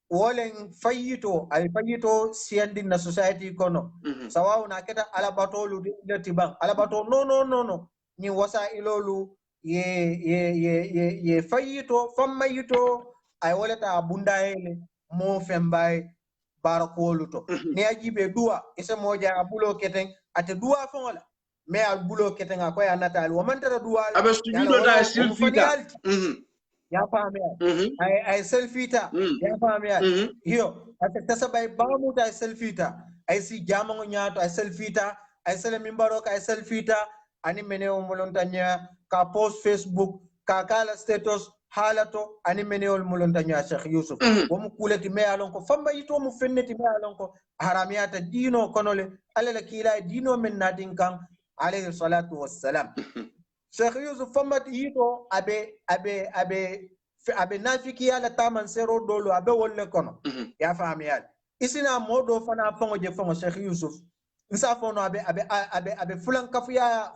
wolen fayito ay fayito siendi na society kono sawaw na keta alabatolu de tibang alabato no ni wasa ilolu ye fayito famayito ay wolata bundaele mo fembay barakolu to ne ajibe duwa ise moja abulo keten ate duwa fonla me abulo keten akoy anatal wo mantara duwa abe studio da silfita ya fahami ay selfita ya fahami hiyo atakasa bay bamu ta selfita ay si jamango nyaato ay selfita ay sele mimbaro ka ay selfita ani meneo molontanya ka post Facebook ka kala status halato ani meneo molontanya Sheikh Yusuf wo mu kuleti me alon ko famba yito mu fenneti me alon ko haramiyata dino konole alala kila dino men nadin kan alayhi salatu wassalam Sheikh Yusuf famat yito abe nafiki ala taman sero dolo abe wolle kono ya fahami yal isina modo fana fango je fango Sheikh Yusuf nsa fono abe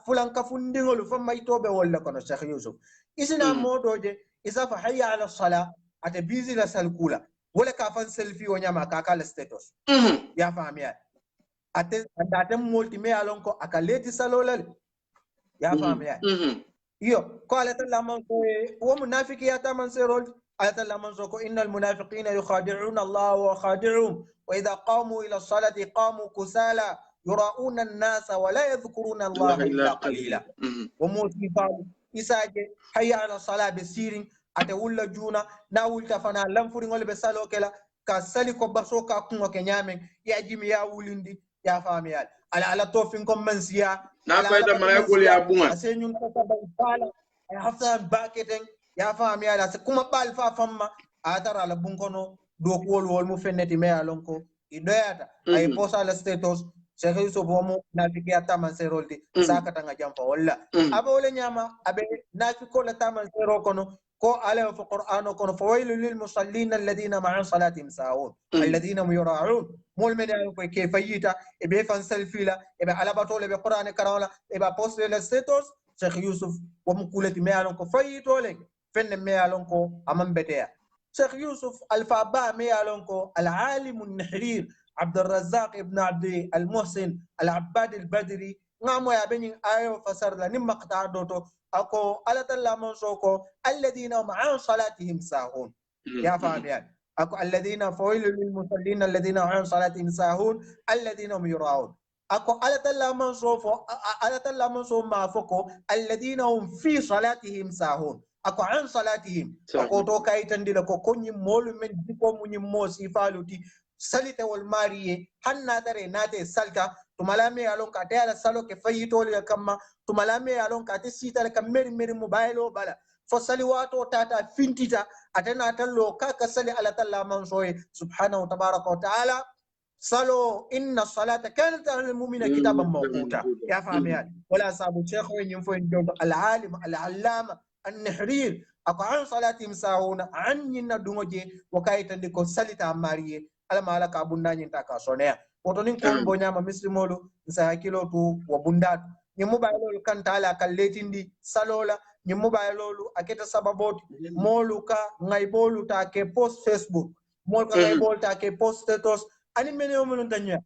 fulan kafu ndingolu fama yito be wolle kono Sheikh Yusuf isina modo je isa fa hayya ala sala ate busy la salkula wala ka fan selfie wonyama ka kala status ya fahami yal ate multi me alonko akaleti salolal ya faham ya yo ko ala talla man ko wo munafiki ya ta man serol ala talla man so ko innal munafiqina yukhadi'una Allah wa khadi'uhum wa idha qamu ila as-salati qamu kusala yura'una an-nasa wa la yadhkuruna Allah illa qalila wa musifalu isaje hayya ala salat be sirin ate wulla juna na wulta fana lamfuri ngol be salo kala ka sali ko baso ka kungo ke nyamen ya jimi ya wulindi ya fami yal ala tofin kom mansiya na fayda malaikul ya bunga ase nyun ko ta bala hafta baketen ya fami yal ase kuma bal fa famma atara ala bunkono do ko wol mu fenneti me alonko idoyata ay posa la status Sheikh Yusuf mo nafiki atama seroldi saka tanga jamfa walla abole nyama abe nafiko la tama sero kono ko ala fi qur'ano kono fawailul lil musallin alladhina ma'a salatihim sahun alladhina yura'un mol medan ko ke fayita e be fan selfila e be ala batole be qur'ane karawla e ba poste le status Sheikh Yusuf wa mukulati me alon ko fayitole fenne me alon ko amam betea Sheikh Yusuf alfaba me alon ko al-alim an-nahrir عبد الرزاق ابن عبد المحسن العباد البدري ngamo ya benin ayo fasar la nim maqta doto ako ala talla man soko alladhina ma'an salatihim sahun ya fahmiyan ako alladhina fawailul lil musallin alladhina ma'an salatihim sahun alladhina yura'un ako ala talla man so ma foko alladhina hum fi salatihim sahun ako an salatihim ako to kay tandila ko konyi molu men diko munyi mo sifaluti salite wal mariye hanna tare nate salta tumalame alon ka tayala salo ke fayitol ya kamma tumalame alon ka te sita ka meri mobile bala fo sali wato tata fintita atana tallo ka sali ala talla man soye subhanahu tabaraka wa taala salo inna salata kanat al mu'mina kitaban mawquta ya fahmi ya wala sabu sheikh wen fo en dodo al alim al allama an-nahrir ako an salati msauna an nyina dungoje wakaitandi ko salita mariye ala mala ka bunda nyinta ka sonea woto nin ko bo nyama muslimolu nsa hakilo tu wa bundatu ni mobile kan tala kalletindi salola ni mobile aketa sababoti molu ka ngaibolu ta ke post Facebook molu ka ngaibolu ta ke post status ani mene o mun tanya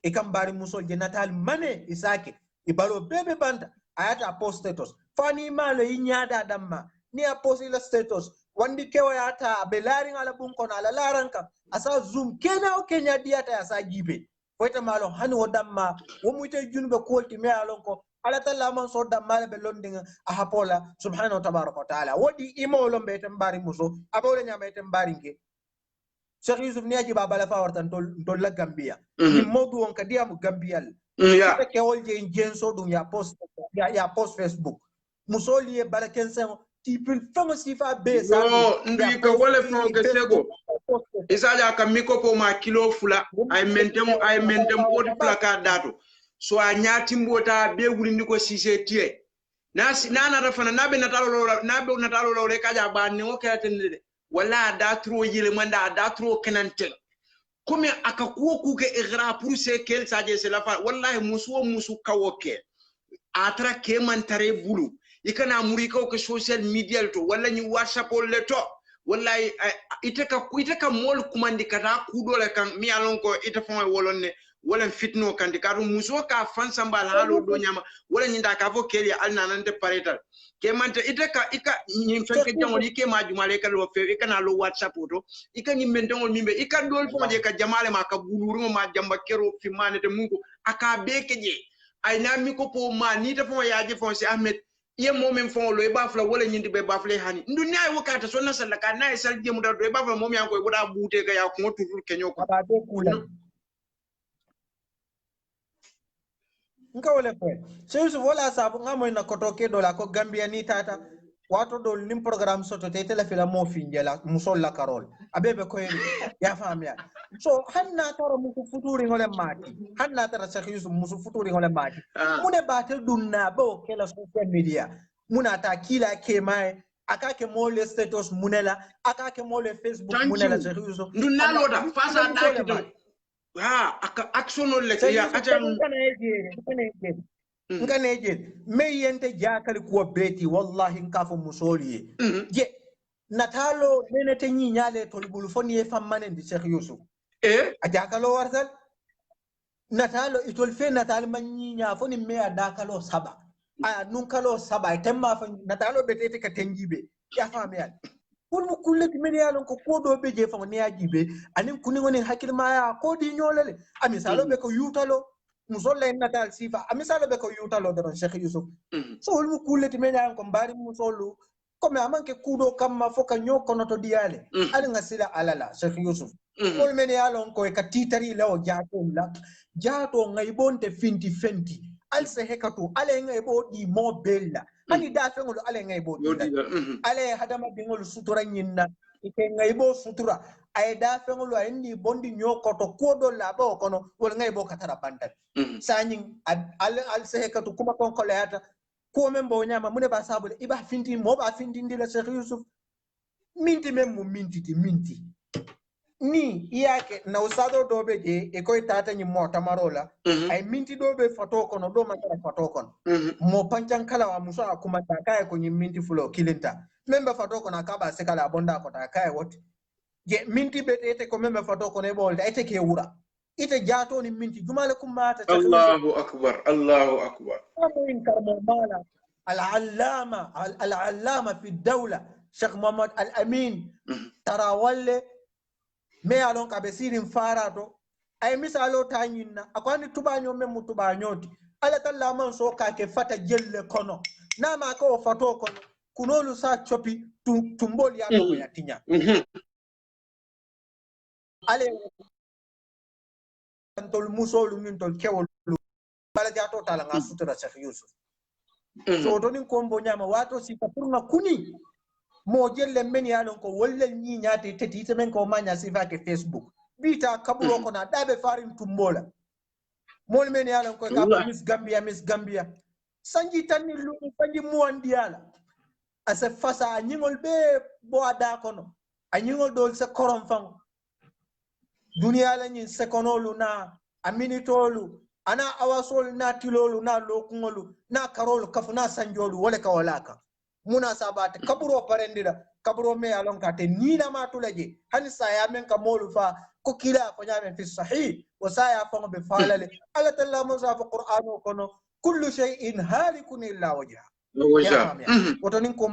e kam bari musol je natal mane isake ibalo bebe banda ayata post status fani malo yinyada damma ni a post ila status wandi kewa yata belaring ala bunkona ala laranka asa zoom kena o kenya diata asa gibe foita malo hani wodamma wo muite junube kolti me alonko ala talla man so damma be londinga a hapola subhanahu wa tabaraka taala wodi imolo be tambari muso abole nyama e tambaringe Sheikh Yusuf ni aji baba la fa wartan tol la Gambia ni modu on kadiya mu Gambia ya ke wolje jenso dum ya post Facebook musoli e barakensen tipul fango sifa be sa ndi ka wala fo ke sego isaja ka mikopo ma kilo fula ay mentem odi placard dato so a nyati mbota be wulindi ko sise tie nana rafana nabe natalo lo le kaja ba ni o kayatende wala da tro yile manda da tro kenantel comme akakuo kuke igra pour se kel saje se la fa wallahi musu kawoke atra ke man tare bulu ikana murika ko social media to wala ni WhatsApp le to wallahi itaka mol kumandi kata kudole kan mi alon ko ita fon wolonne wala fitno kan dikaru muso ka fan sambal halo do nyama wala nyinda ka fo keli alna nante paretal ke manta itaka ika nyim fenke jangol ike majumale ka lo fe ikana lo WhatsApp to ika nyim mentongol mimbe ika dol fo je ka jamale ma ka buluru ma jamba kero fi manete mungu aka bekeje ay na mi ko po ma ni ta fo yaaje fon si Ahmed ye momen fon lo e bafla wala nyindi be bafle hani ndu nyaay wakata so na sallaka na e sal jemu da do e bafla mom yanko e boda buute ga ya ko tutur kenyo ko ba de kula nka wala ko so wala sabu ngamo na kotoke do la ko Gambia ni tata wato do nim programme soto te tele fila mo finjela musol la karol abebe ko ya famia so hanna tara musu futuri ngole mati hanna tara Sheikh Yusuf musu futuri ngole mati mune batel dunna bo kela social media muna ta kila ke mai akake mole status munela akake mole Facebook munela Sheikh Yusuf dunna loda fasa dakito aka action le ya acha nganeje meyente jakali kuwa beti wallahi nkafo musoli je natalo nene te nyale tolbulu foni e fammane ndi Sheikh Yusuf ajakalo warsal natalo itol fe natal manyinya foni me adakalo saba a nun kalo saba temma fa natalo betete ka tenjibe ya fami al pour mu kulleti men yalon ko do be je fa ne yajibe anin kuni ngoni hakil ma ya ko di nyolale ami salo be ko yutalo musolle natal sifa ami salo be ko yutalo don Cheikh Yusuf so mu kulleti men yalon ko mbari musolu comme amanke kudo kamma foka nyoko noto diale ali ngasila alala Cheikh Yusuf kol men yalon ko ka titari law jato ngai bonte finti fenti al se hekatu ale ngai bo di mo bella hani da fengol ale ngai bo ale hadama dingol sutura nyinna ike ngai bo sutura ay da fengol ay ni bondi nyokoto kodo labo kono wol ngai bo katara bandat sanyin al se hekatu kuma kon ko leata ko men bo nyama mune ba sabule iba finti mo ba finti ndila Cheikh Yusuf minti mem mo minti ni iyake na usado dobe je e koy tata ni mota marola ay minti dobe fato kono do makara fato kono mo pancan kala wa muso akuma ta kay ko ni minti fulo kilinta membe fato kono akaba se kala bonda ko ta kay wot je minti betete ko membe fato kono e bolde ite ke wura ite jato ni minti jumale kumata Allahu akbar amoyin karmo mala al-allama fi dawla Sheikh Muhammad Al-Amin tarawalle me alon ka be sirin farato ay misalo tanyinna akwani tubanyo mem tubanyoti ala talla man so ka ke fata jelle kono na ma ko fato kono kunolu sa chopi tumbol ya ko yatinya ale tol musolu min tol kewol bala jato tala nga sutura Cheikh Yusuf so donin kombo nyama wato si papurna kuni mo jelle men yalon ko wollel ñi ñaati teti men ko maña sifake Facebook bita kaburo ko na dabe farin tumbola mol men yalon ko ka Miss Gambia sanji tanni lu sanji mondiala asa fasa ñingol be bo ada kono a ñingol dol se korom fam duniya la ñin sekonolu na aminitolu ana awasol na tilolu na lokungolu na karolu kafuna sanjolu wala ka walaka muna sabata kaburo parendira kaburo me alon ka te nina ma tulaje hani saya men ka molu fa ko kila fa nyamen fi sahih wa saya fa be falale ala talla musa fa qur'anu kono kullu shay'in halikun illa wajha wotonin ko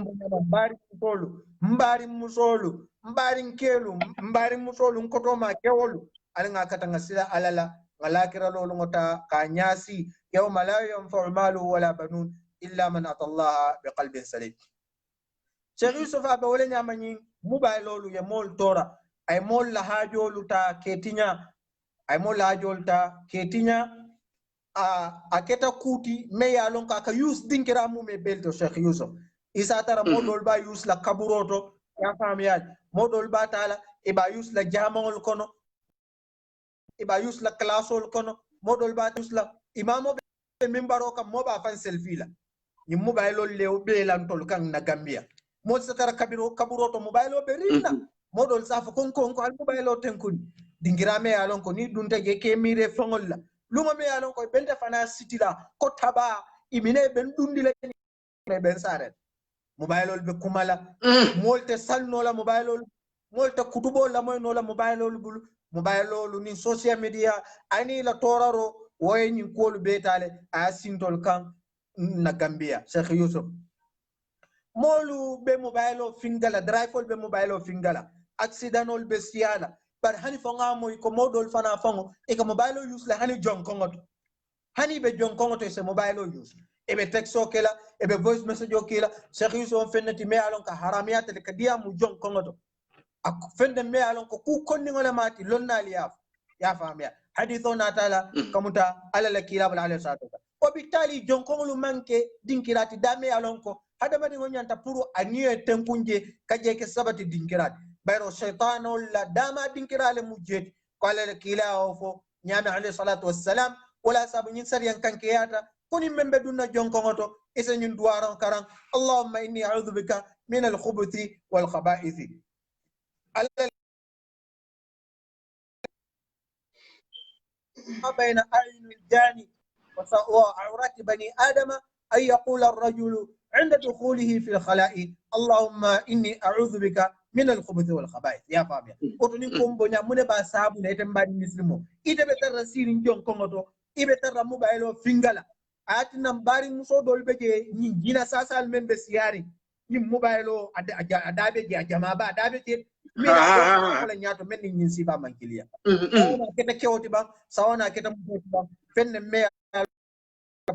mbari musolu mbari kelu mbari musolu ko to ma kewolu alanga katanga sila alala ngalakira lolu ngota ka nyasi yawma la yanfa'u malu wala banun illa man atallaha biqalbin salim Cheikh Yusuf abe wole nyamani mobile lolu ya mol tora ay mol la hajolu ta ketinya ay mol la hajolu ta ketinya a keta kuti me ya lon ka use dinkira mu me belto Cheikh Yusuf isa tara modol ba use la kaburoto ya famiyal modol ba tala e ba use la jamol kono e ba use la classol kono modol ba use la imamo be mimbaro kam mo ba fan selfie la ni mobile lew be lan tol kan na Gambia mo satara kaburoto mobile be rinna modol safa kon al mobile tenkuni dingira me ya lon ko ni dunta je kemire fongol la luma me alon ko belde fana sitila ko taba imine ben dundile ben sare mobile be kumala molte salno la mobile molte kutubo la moy no la mobile bul mobile ni social media ani la toraro woy ni kolu betale a sintol kan na Gambia Cheikh Yusuf molu be mobile fingala drive be mobile fingala accidental be siala bar hani fonga moy ko modol fana fango e ko mobile use la hani jonkongoto hani be jonkongoto se mobile use e be texto kela e be voice message o kela Cheikh Yusuf fennati me alon ka haramiyata le kadiya mu jonkongoto ak fende me alon ko ku konni ngole mati lonnali ya famiya hadithu na taala kamuta ala la kilab alayhi salatu o bitali jonkongolu manke dinkirati dame alon ko hadama di ngonyanta puru aniye tenkunje kaje ke sabati dinkirati bayro shaytano la dama dinkirale mujjet qala kila ofo nyame alayhi salatu wassalam wala sabu nyin sariyan kanke yata kuni membe dunna jonkongoto isa nyin duwaran karan allahumma inni a'udhu bika min al-khubuthi wal khaba'ithi بين أعين الجاني وعورات بني آدم أن يقول الرجل عند دخوله في الخلاء اللهم إني أعوذ بك من الخبث والخبائث يا فاميا أتونيكم بنيا من باسابو نيتم بني مسلمو إذا بتر سيرين جون كونغتو إذا بتر موبايلو فينغالا ati nam bari muso dol beje ni jina sasal men be siari ni mobile o adabe je jama ba adabe te mina ko la nyato men ni siba mankilia ona keta kewti ba sawana keta muti ba fenne me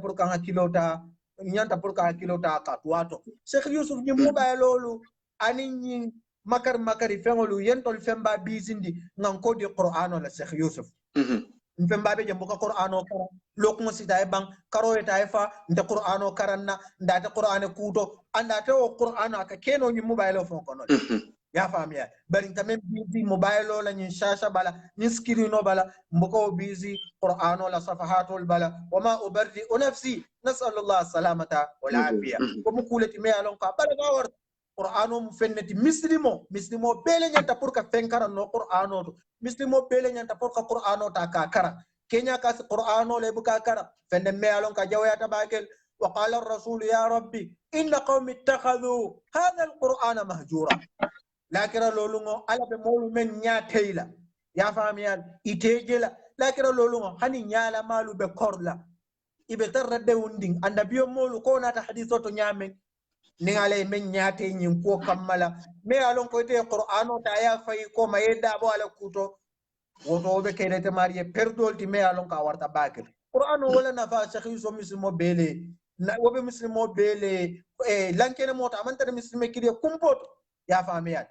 pour kan kilota nyanta pour kan kilota ka wato Sheikh Yusuf ni mobile lolu ani ni makari fengolu yentol femba bizindi ngan ko di Qur'an la Sheikh Yusuf femba be jambo ka Qur'an o kara lokmo sita e bang karo e taifa nda Qur'an o karanna nda ta Qur'an kuto anda ta o Qur'an aka keno ni mobile fon kono ya famia bari tamem bizi mobile la nyin shasha bala ni screen bala mboko bizi Qur'an la safahatul bala wama ubarri nafsi nasallallahu salamata wal afiya ko mukulati me alon ka bala gawar Qur'ano mu fenneti muslimo bele nyanta pour ka fenkara no Qur'ano to muslimo bele nyanta pour ka Qur'ano ta ka kara kenya ka Qur'ano le buka kara fenne me alon ka jawya tabakel wa qala ar-rasul ya rabbi inna qaumi ittakhadhu hadha al-Qur'ana mahjura lakira lolungo ala be molu men nyaateyla ya famiyan itejela lakira lolungo hani nyaala malu be korla ibe tarradde wunding annabiyo molu ko nata haditho to nyamen ni ale men nyaate nyin ko kammala me alon ko te Qur'ano ta ya fay ko mayeda bo ala kuto woto be kene te mariye perdol ti me alon ka warta bakel Qur'ano wala nafa Sheikh Yusuf muslimo bele na wobe muslimo bele lankene mota amanta muslime kidi kumpoto ya famiyan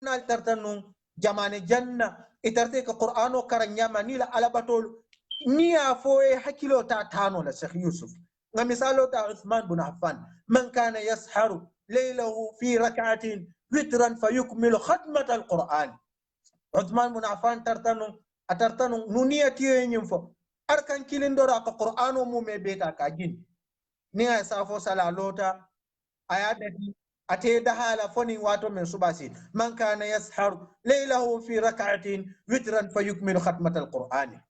nal tartanu jamane janna itarte ka Qur'ano karanyama nila alabatol niya foe hakilo ta tano la Sheikh Yusuf nga misalo ta Uthman bin Affan man kana yasharu laylahu fi rak'atin witran fayukmilu khatmat al-Qur'an Uthman bin Affan tartanu nunia tiye nyimfo arkan kilindora ka Qur'ano mu me beta ka jin niya safo sala lota ayadati ate dahala foni wato min subasi man kana yasharu laylahu fi rak'atin witran fayukmilu khatmat al-Qur'an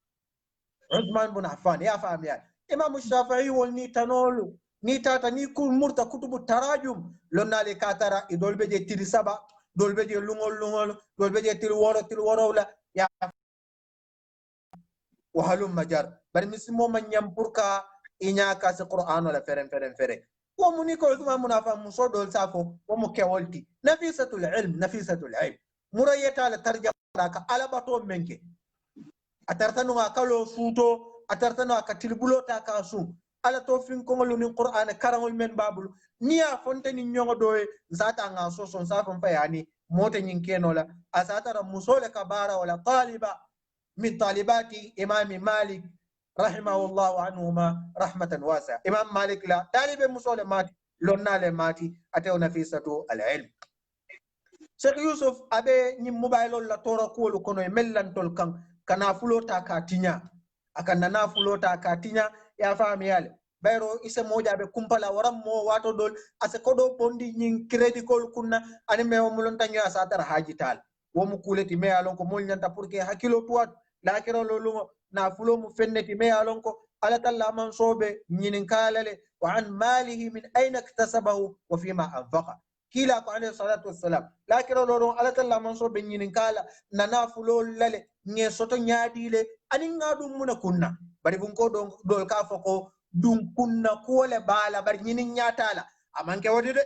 Uthman bin Affan ya fahamiya Imam Shafi'i wal ni tanolu ni tata ni kul murta kutubu tarajum lonna le katara idolbe je tiri saba dolbe je lungol dolbe je tiri woro la ya wa halum majar bar mismo man nyampurka inya ka se Qur'an la feren ko muni ko Uthman bin Affan muso dol safo wo mu kewolti nafisatul ilm murayeta la tarjama ka alabato menke atartanu kalo suto atartanu ka tilbulo ta ka su ala to fin ko ngol ni Qur'an karangol men babul niya fonte ni nyongo doye zata nga so son safon fayani mote nyin kenola asatara musole kabara wala taliba min talibati imam Malik rahimahullah anhuma rahmatan wasi'a imam Malik la talibe musole mati lonnale mati atew nafisatu al-ilm Sheikh Yusuf abe ni mobile la tora ko lu kono mellantol kan kana fulota ka tinya akan na fulota ka tinya ya fami yale bayro ise moja be kumpala waram mo wato dol ase kodo bondi nyin credit kol kunna ani me o mulon tanyo asatara hajital wo mu kuleti me alon ko mol nyanta pour que hakilo tuat la kero lolu na fulo mu fenneti me alon ko ala talla man sobe nyinin kalale wa an malihi min ayna iktasabahu wa fima anfaqa kila ko alayhi salatu wassalam la kero lolu ala talla man sobe nyinin kala na fulo lale nye soto nyaadile ani ngadum muna kunna bari bun ko dol ka foko dum kunna kole bala bari nyinin nyaatala amanke wodi de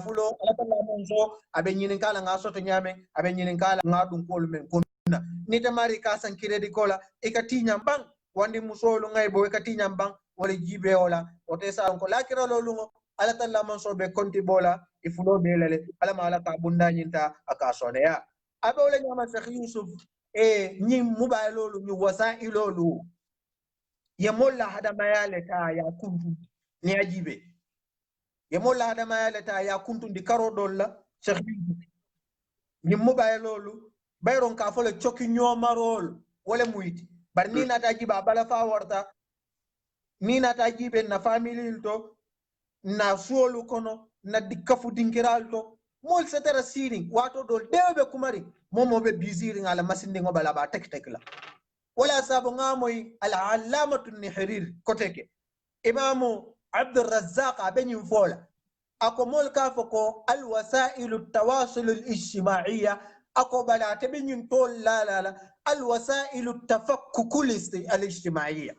fulo ala talla man so abe nyinin kala nga soto nyame abe nyinin kala ngadum kol men kunna ni tamari ka san kiredi kola ikatinya bang wandi musolo ngay bo ikatinya bang wala jibe wala ote sa ko la kero lolu ala talla man so be konti bola ifulo belale ala mala ka bunda nyinta aka soneya abe wala nyama Sheikh Yusuf nyi mubailolu ni wasailolu ya molla hada mayale ta ya kuntu ni ajibe ya molla hada mayale ta ya kuntu di karo dolla Sheikh ni mubailolu bayron ka fole choki nyomarol wala muyti bar ni nata jiba bala fa warta ni nata jibe na family to na suolu kono na dikafu dinkiral to mol setara siring wato dol dewbe kumari momo be biziri ngala masinde ngobala ba tek la wala sabu ngamoy al allamatu nihrir koteke imamu Abd al-Razzaq abenyin fola ako mol ka foko al wasailu tawasul al ijtimaiya ako bala tebenyin tol la al wasailu tafakkuk al ijtimaiya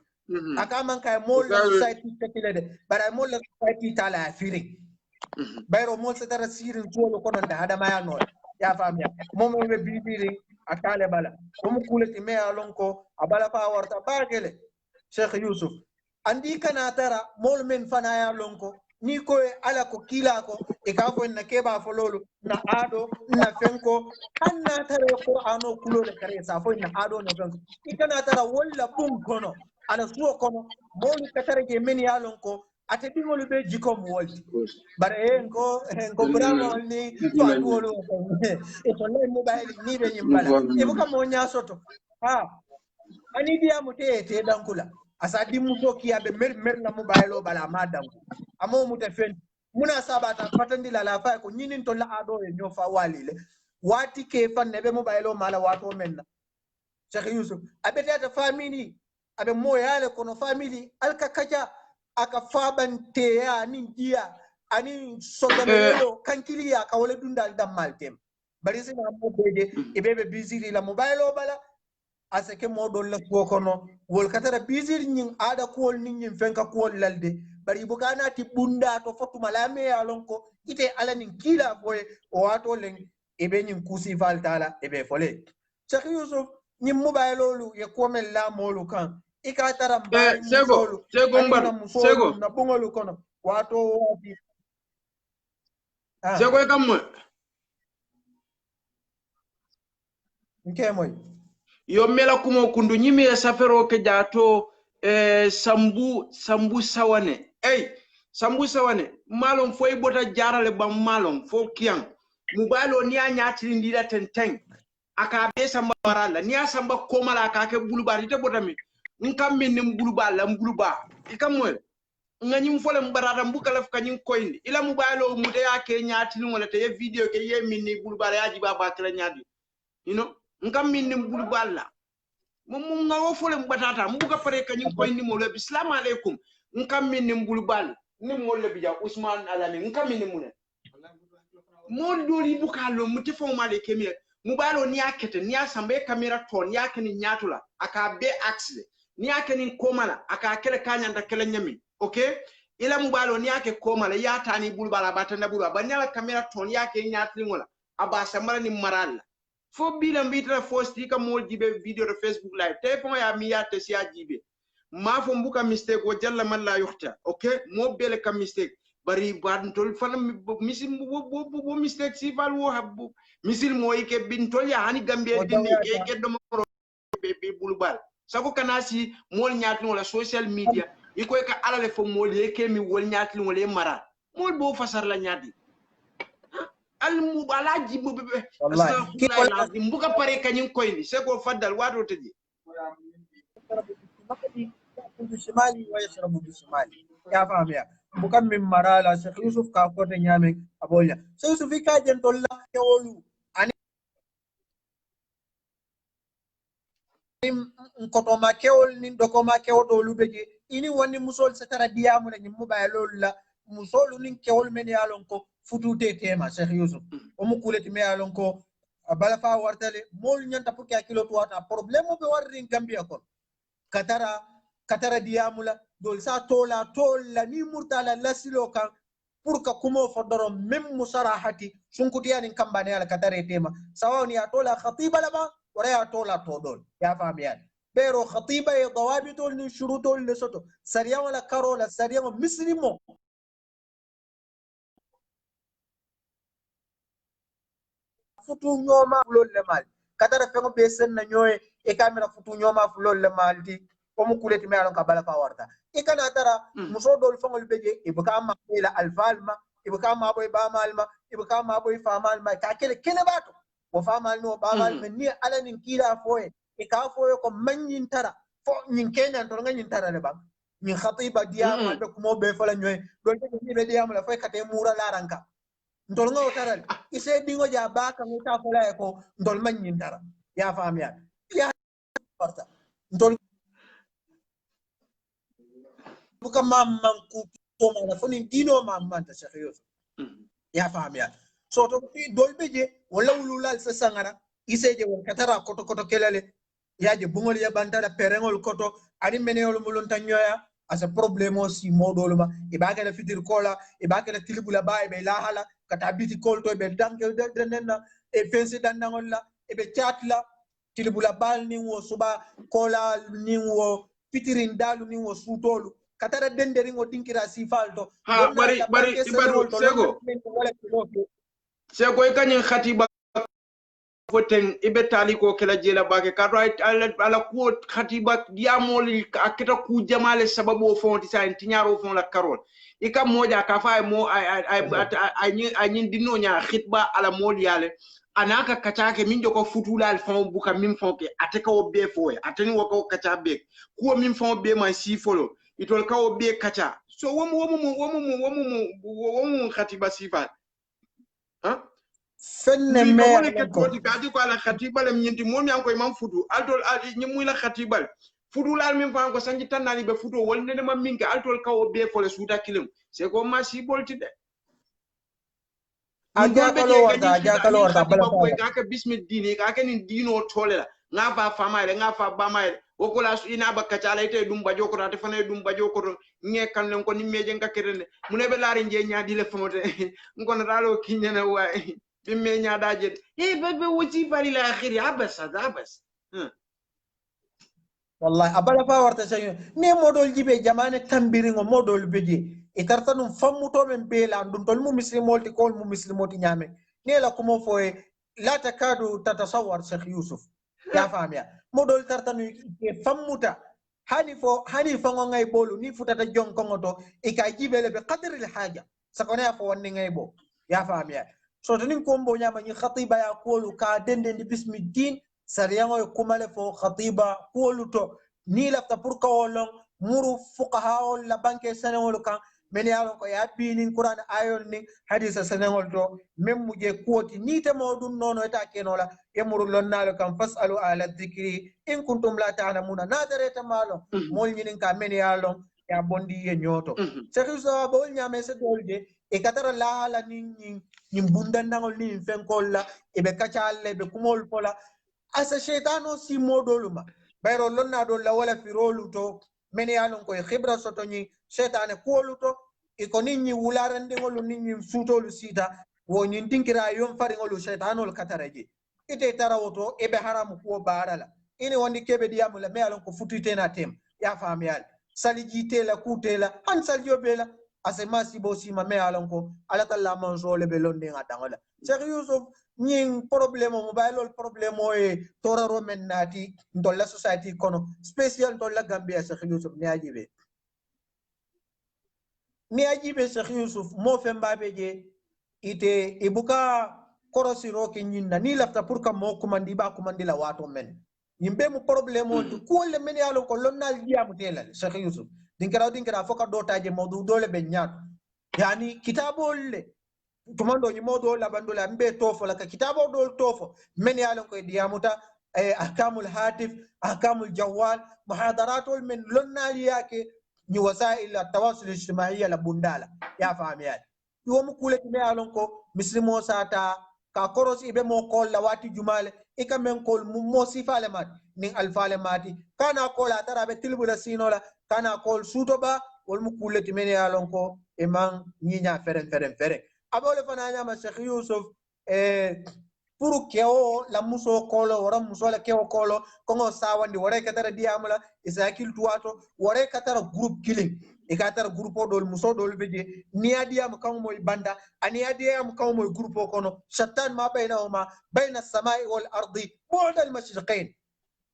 aka man kay mol la society tekile de bara mol la society tala afiri bayro mol se tara sirin tolo kono da hada maya no ya fam ya momo be bibiri akale bala mo kuleti me alonko abala fa warta bagele Sheikh Yusuf andi kana tara mol men fana ya lonko ni ko ala ko kila ko e ka fo na keba fo lolu na ado na fenko anna tara qur'ano kulole kare sa fo na ado na fenko ikana tara walla bum kono ala suo kono mol ka tara je men ya lonko ate dingol be jikom wolti bare en ko bramo ni to adolo e to le mobile ni be nyimbala e buka mo nya soto ha ani dia mute te dankula asa dimuto kiyabe mer na mobile bala madangu amo mute fen muna sabata fatandi la lafa ko nyinin to la ado e nyofa walile wati ke fan nebe mobile mala wato menna Sheikh Yusuf abete ta family abe mo yale kono family alka kaja aka fabante ya nin dia ani sodomelo kankili ya kawle dundal dam maltem bari sina mo bede e bebe busy la mobile bala asake modol la kono wol katara busy nyin ada ko nyin fenka ko lalde bari bugana ti bunda to fotu malame ya lonko ite ala nin kila boy o wato len e be nyin kusi valtala e be fole Sheikh Yusuf nyin mobile lolu ye ko mel la molu kan ikatara mbari musolu sego na bungolu kono wato wati sego kam nkemoy yo mela kumo kundu nyimi ya safero ke jato sambu sawane sambu sawane malon foy bota jarale bam malon fo kiyan mubalo ni anya tilindira tenteng aka be samba barala ni asamba komala aka ke bulubari te botami nkam min mbuluba ikamwe ngani mfole mbarata mbukala fukanyim koindi ila mubalo mude yake nyati wala te video ke ye minni bulubara yaji baba kala nyadi nkam min mbulubala mum ngawo fole mbatata mbuka pare kanyim koindi mo le assalamu alaikum nkam min mbulubal ni mo le bija Usman Alami nkam min mune mo doli bukalo mutifo male kemie mubalo ni akete ni asambe kamera ton yake ni nyatula aka be accident ni yake ni komala aka kele kanya nda kele nyami okay ila mubalo ni yake komala ya tani bulbala batanda bulba banyala kamera ton yake nyatli ngola aba samara ni marala fo bila mbitra fo stika mo jibe video de Facebook live telefon ya mi ya te sia jibe ma fo mbuka mistake o jalla man la yuhta okay mo bele ka mistake bari bad tol fanam misil bo mistake si fal wo habbu misil mo yike bin tol ya hani gambe dindi ke do mo be bulbal sako kanasi mol nyaati wala social media iko ka alale fo mol yeke mi wol nyaati wala mara mol bo fasar la nyaati al mubalaji bo be wallahi mbuka pare kanyim koyni sako faddal wato teji bishimali wa yashrabu bishimali ya fahamu ya bukan min marala Sheikh Yusuf ka ko te nyame abolya Sheikh Yusuf ka jen tolla ke wolu ani nkotoma kewol nin dokoma kewdo lubeje ini woni musol setara diamu ni mubaylo la musol nin kewol men yalon ko futute tema Sheikh Yusuf o mu kuleti me yalon ko bala fa wartale mol nyanta pour ka kilo tuata problème be warri Gambia kon katara diamula dol sa tola ni murtala lasilo kan pour ka kumo fodoro mem musarahati sunkuti yani kambane ala katare tema sawani atola khatiba laba wala ya tola todol ya faham yani pero khatiba ya dawabito ni shuruto ni soto sariya wala karola sariya mislimo futu nyoma fulol le mal katara fengo be sen na nyoy e kamera futu nyoma fulol le mal di o mu kuleti me alon ka bala fa warta e kana tara muso dol fengol beje e buka ma ila alfalma e buka ma boy ba malma e buka ma boy fa malma ka kele bato wo fa mal no ba mal men ni ala nin kila foye e ka foye ko manyin tara fo nyin kenya to nyin tara le ba min khatiba diam albe ko mo be fala nyoy dol be be diam la foye kate mura laranka ndol ngo taral ise dingo ja ba ka ngota fola ko ndol manyin tara ya fam ya parta ndol buka mamman ku to ma foni dino mamman ta Sheikh Yusuf ya fam ya so to dolbe je wala ululal sa sangara ise je won katara koto kelale yaje bungol ya bantala perengol koto ani meneyol mulon tanyoya asa problemo si modol ma ibaka la fitir kola ibaka la tilibula ba be la hala kata biti kolto be danke denna e fensi dandangol la e be chatla tilibula bal ni wo suba kola ni wo fitirin dalu ni wo sutolu katara denderi ngo dinkira sifalto ha bari ibadu sego e kanyin khatiba foten ibe tali ko kala jela bake ka right ala ko khatiba diamol akita ku jamale sababu fonti sa tinyaro fon la karol ika moja ka fa mo ay nyin dinno nya khitba ala mol yale anaka kachake min joko futula al fon buka min fonke ateka o be foye ateni woko kacha be ko min fon be man si folo itol ka o be kacha so womu khatiba sifa ha fenne me me ke toti kadi ko ala khatiba le nyinti momi an ko imam fudu altol adi nyimu la khatiba fudu la min fa ko sanji tanani be fudu wol ne ma minke altol ka o be fole suta kilim c'est ko ma si bolti de ajakalo warta bala ko ga bismi dini ga ken dino tolela nga fa famaile nga fa bamaile wokola su ina bakka ala ite dum bajo ko ta fane dum bajo ko nge kan len ko ni meje ngakere munebe laari nje nyaadi le fomote ngona dalo kinyana way bimme nyaadaje bebe wuti bari la akhiri abas wallahi abala fa warta sey ne modol jibe jamane tambiri ngo modol beje e tartanum fammuto men bela dum tol mu muslimolti kol mu muslimoti nyame ne la kumo foye la takadu tatasawwar Sheikh Yusuf ya famia modol tartanu e fammuta hani fango ngay bolu ni futata jon kongoto e ka jibele be qadri al haja sakone fo wonni ngay bo ya famia so tanin kombo nyama ni khatiba ya kolu ka dende ndi bismi din sariyango kumale fo khatiba kolu to ni lafta pour ka wolon muru fuqaha la banke sanewol kan men yalon ko ya binin qur'an ayon ni hadisa sanewol to mem muje kuoti ni te modun nono eta kenola yamuru lonnalo kan fasalu ala dhikri in kuntum la ta'lamuna nadareta malo mol nyinin ka men yalon ya bondi ye nyoto cheikh so bol nyame se dolje e katara la ni bundandangol ni fenkolla e be kachalle be kumol pola asa shaytano si modoluma bayro lonna do la wala firolu to men yalon ko e khibra soto ni shaytane kuoluto e ko ninni wularande ngol ninni sutolu sita wo nyin dinkira yon fari ngol shaytanol kataraje ite tarawoto e be haramu ko barala ini wondi kebe diamu la me yalon ko futitena tem ya famiyal saliji la kutela an saljo bela asema sibo sima me yalon ko ala talla manzole be londe ngadangola Cheikh Yusuf ñing problème mo baylol problème o e toraro men nati ndolla society kono spécial ndolla Gambia Cheikh Yusuf ni ajibe Cheikh Yusuf mo fembabe je ite ibuka korosiro ke nyinna ni lafta pour ka mo kumandi ba kumandi la wato men yimbe mu problème o ko le men yalo ko lonnal diamu telal Cheikh Yusuf dinkara foka dotaje mawdu dole be nyaat yani kitabol le tumando ni modo la bandola mbe tofo la kitabo dol tofo men yalon ko diamuta ahkamul hatif ahkamul jawal muhadaratul min lonnali yake ni wasail at-tawasul ijtimaiya la bundala ya famiyal yo mu kule me yalon ko muslimo sata ka koros ibe mo kol la wati jumale e ka men kol mo sifale mat nin alfale mati kana kol atara be tilbula sinola kana kol sutoba wol mu kule me yalon ko e man nyinya feren abole fana nyama Sheikh Yusuf puru keo la muso kolo wara muso la keo kolo kongo sawandi wara katara diamala isakil tuwato wara katara group killing e katara groupe dol muso dol beje ni adiam kam moy banda ani adiam kam moy groupe kono shatan ma bainahuma baina as-samai wal ardi bu'd al-mashriqain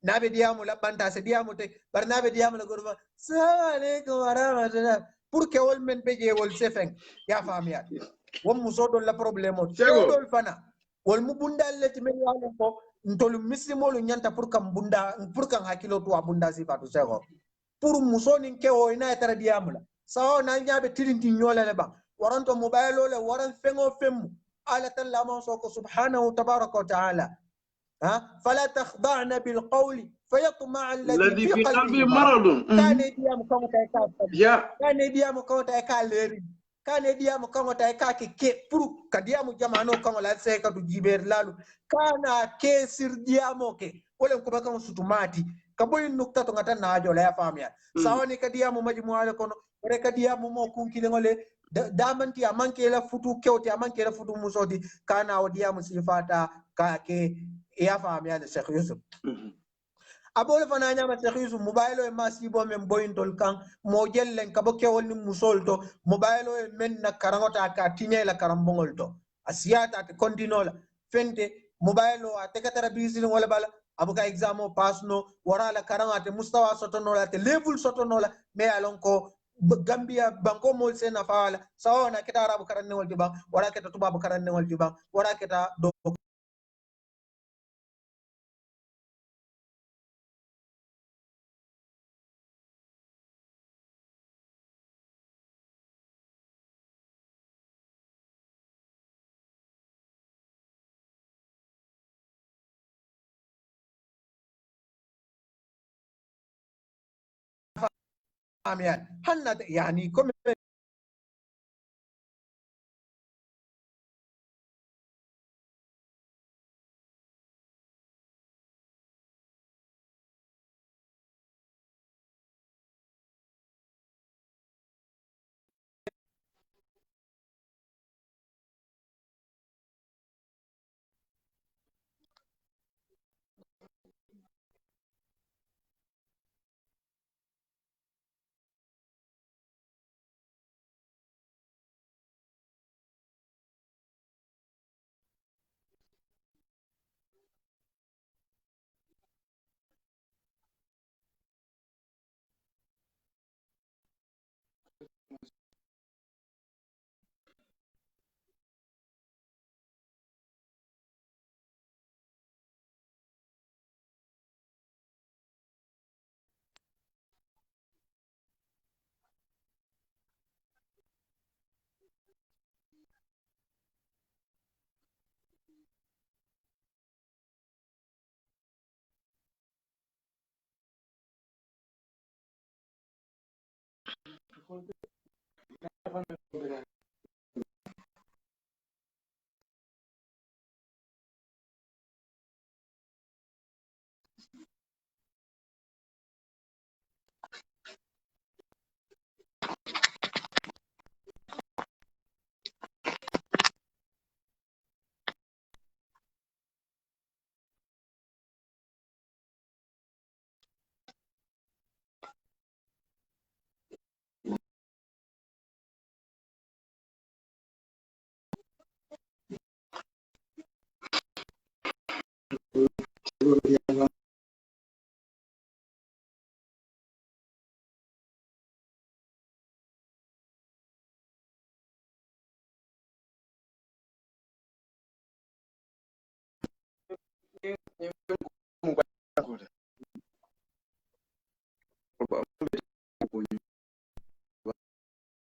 nabe diamu la banda se diamu te bar nabe diamu la gurba assalamu alaykum wa rahmatullah pour que wol men beje wol sefeng ya famiyat won muso dol la problème o dol fana wol mu bundal leti men yalo ko ntolu mislimolu nyanta pour kam bunda pour kan hakilo to abunda sifatu sego pour muso nin ke o ina tara diamula sawo na nyabe tilinti nyola le ba waranto mobile le waran fengo femu ala talla ma so ko subhanahu tabaraka wa taala fala takhda'na bil qawli fayatma alladhi fi qalbi marad kane diam ko ta ka ya kane diam ko ta ka leri kane diamo kango tay kake ke pour ka diamo jamano kango la se ka du jiber lalu kana ke sir diamo ke wala ko bakan sutumati ka boy nukta to ngata na jo la famia sawani ka diamo majmu ala kono re ka diamo mo kun kile ngole damanti amanke la futu kewti amanke la futu musodi kana o diamo sifata ka ke ya famia le Sheikh Yusuf abole fana nyama Sheikh Yusuf mobile e masibo men boyintol kan mo jellen ka bo kewol ni musol to mobile e men na karangota ka tinye la karambongol to asiyata te continue la fente mobile o ate katara bisin wala bala abuka exam o pass no wara la karangate mustawa soto no la te level soto no la me alon ko Gambia banko mol sena fala sawa na kita arabu karanne wal jibang wala kita tubabu karanne wal jibang wala kita do amian hanna yani comme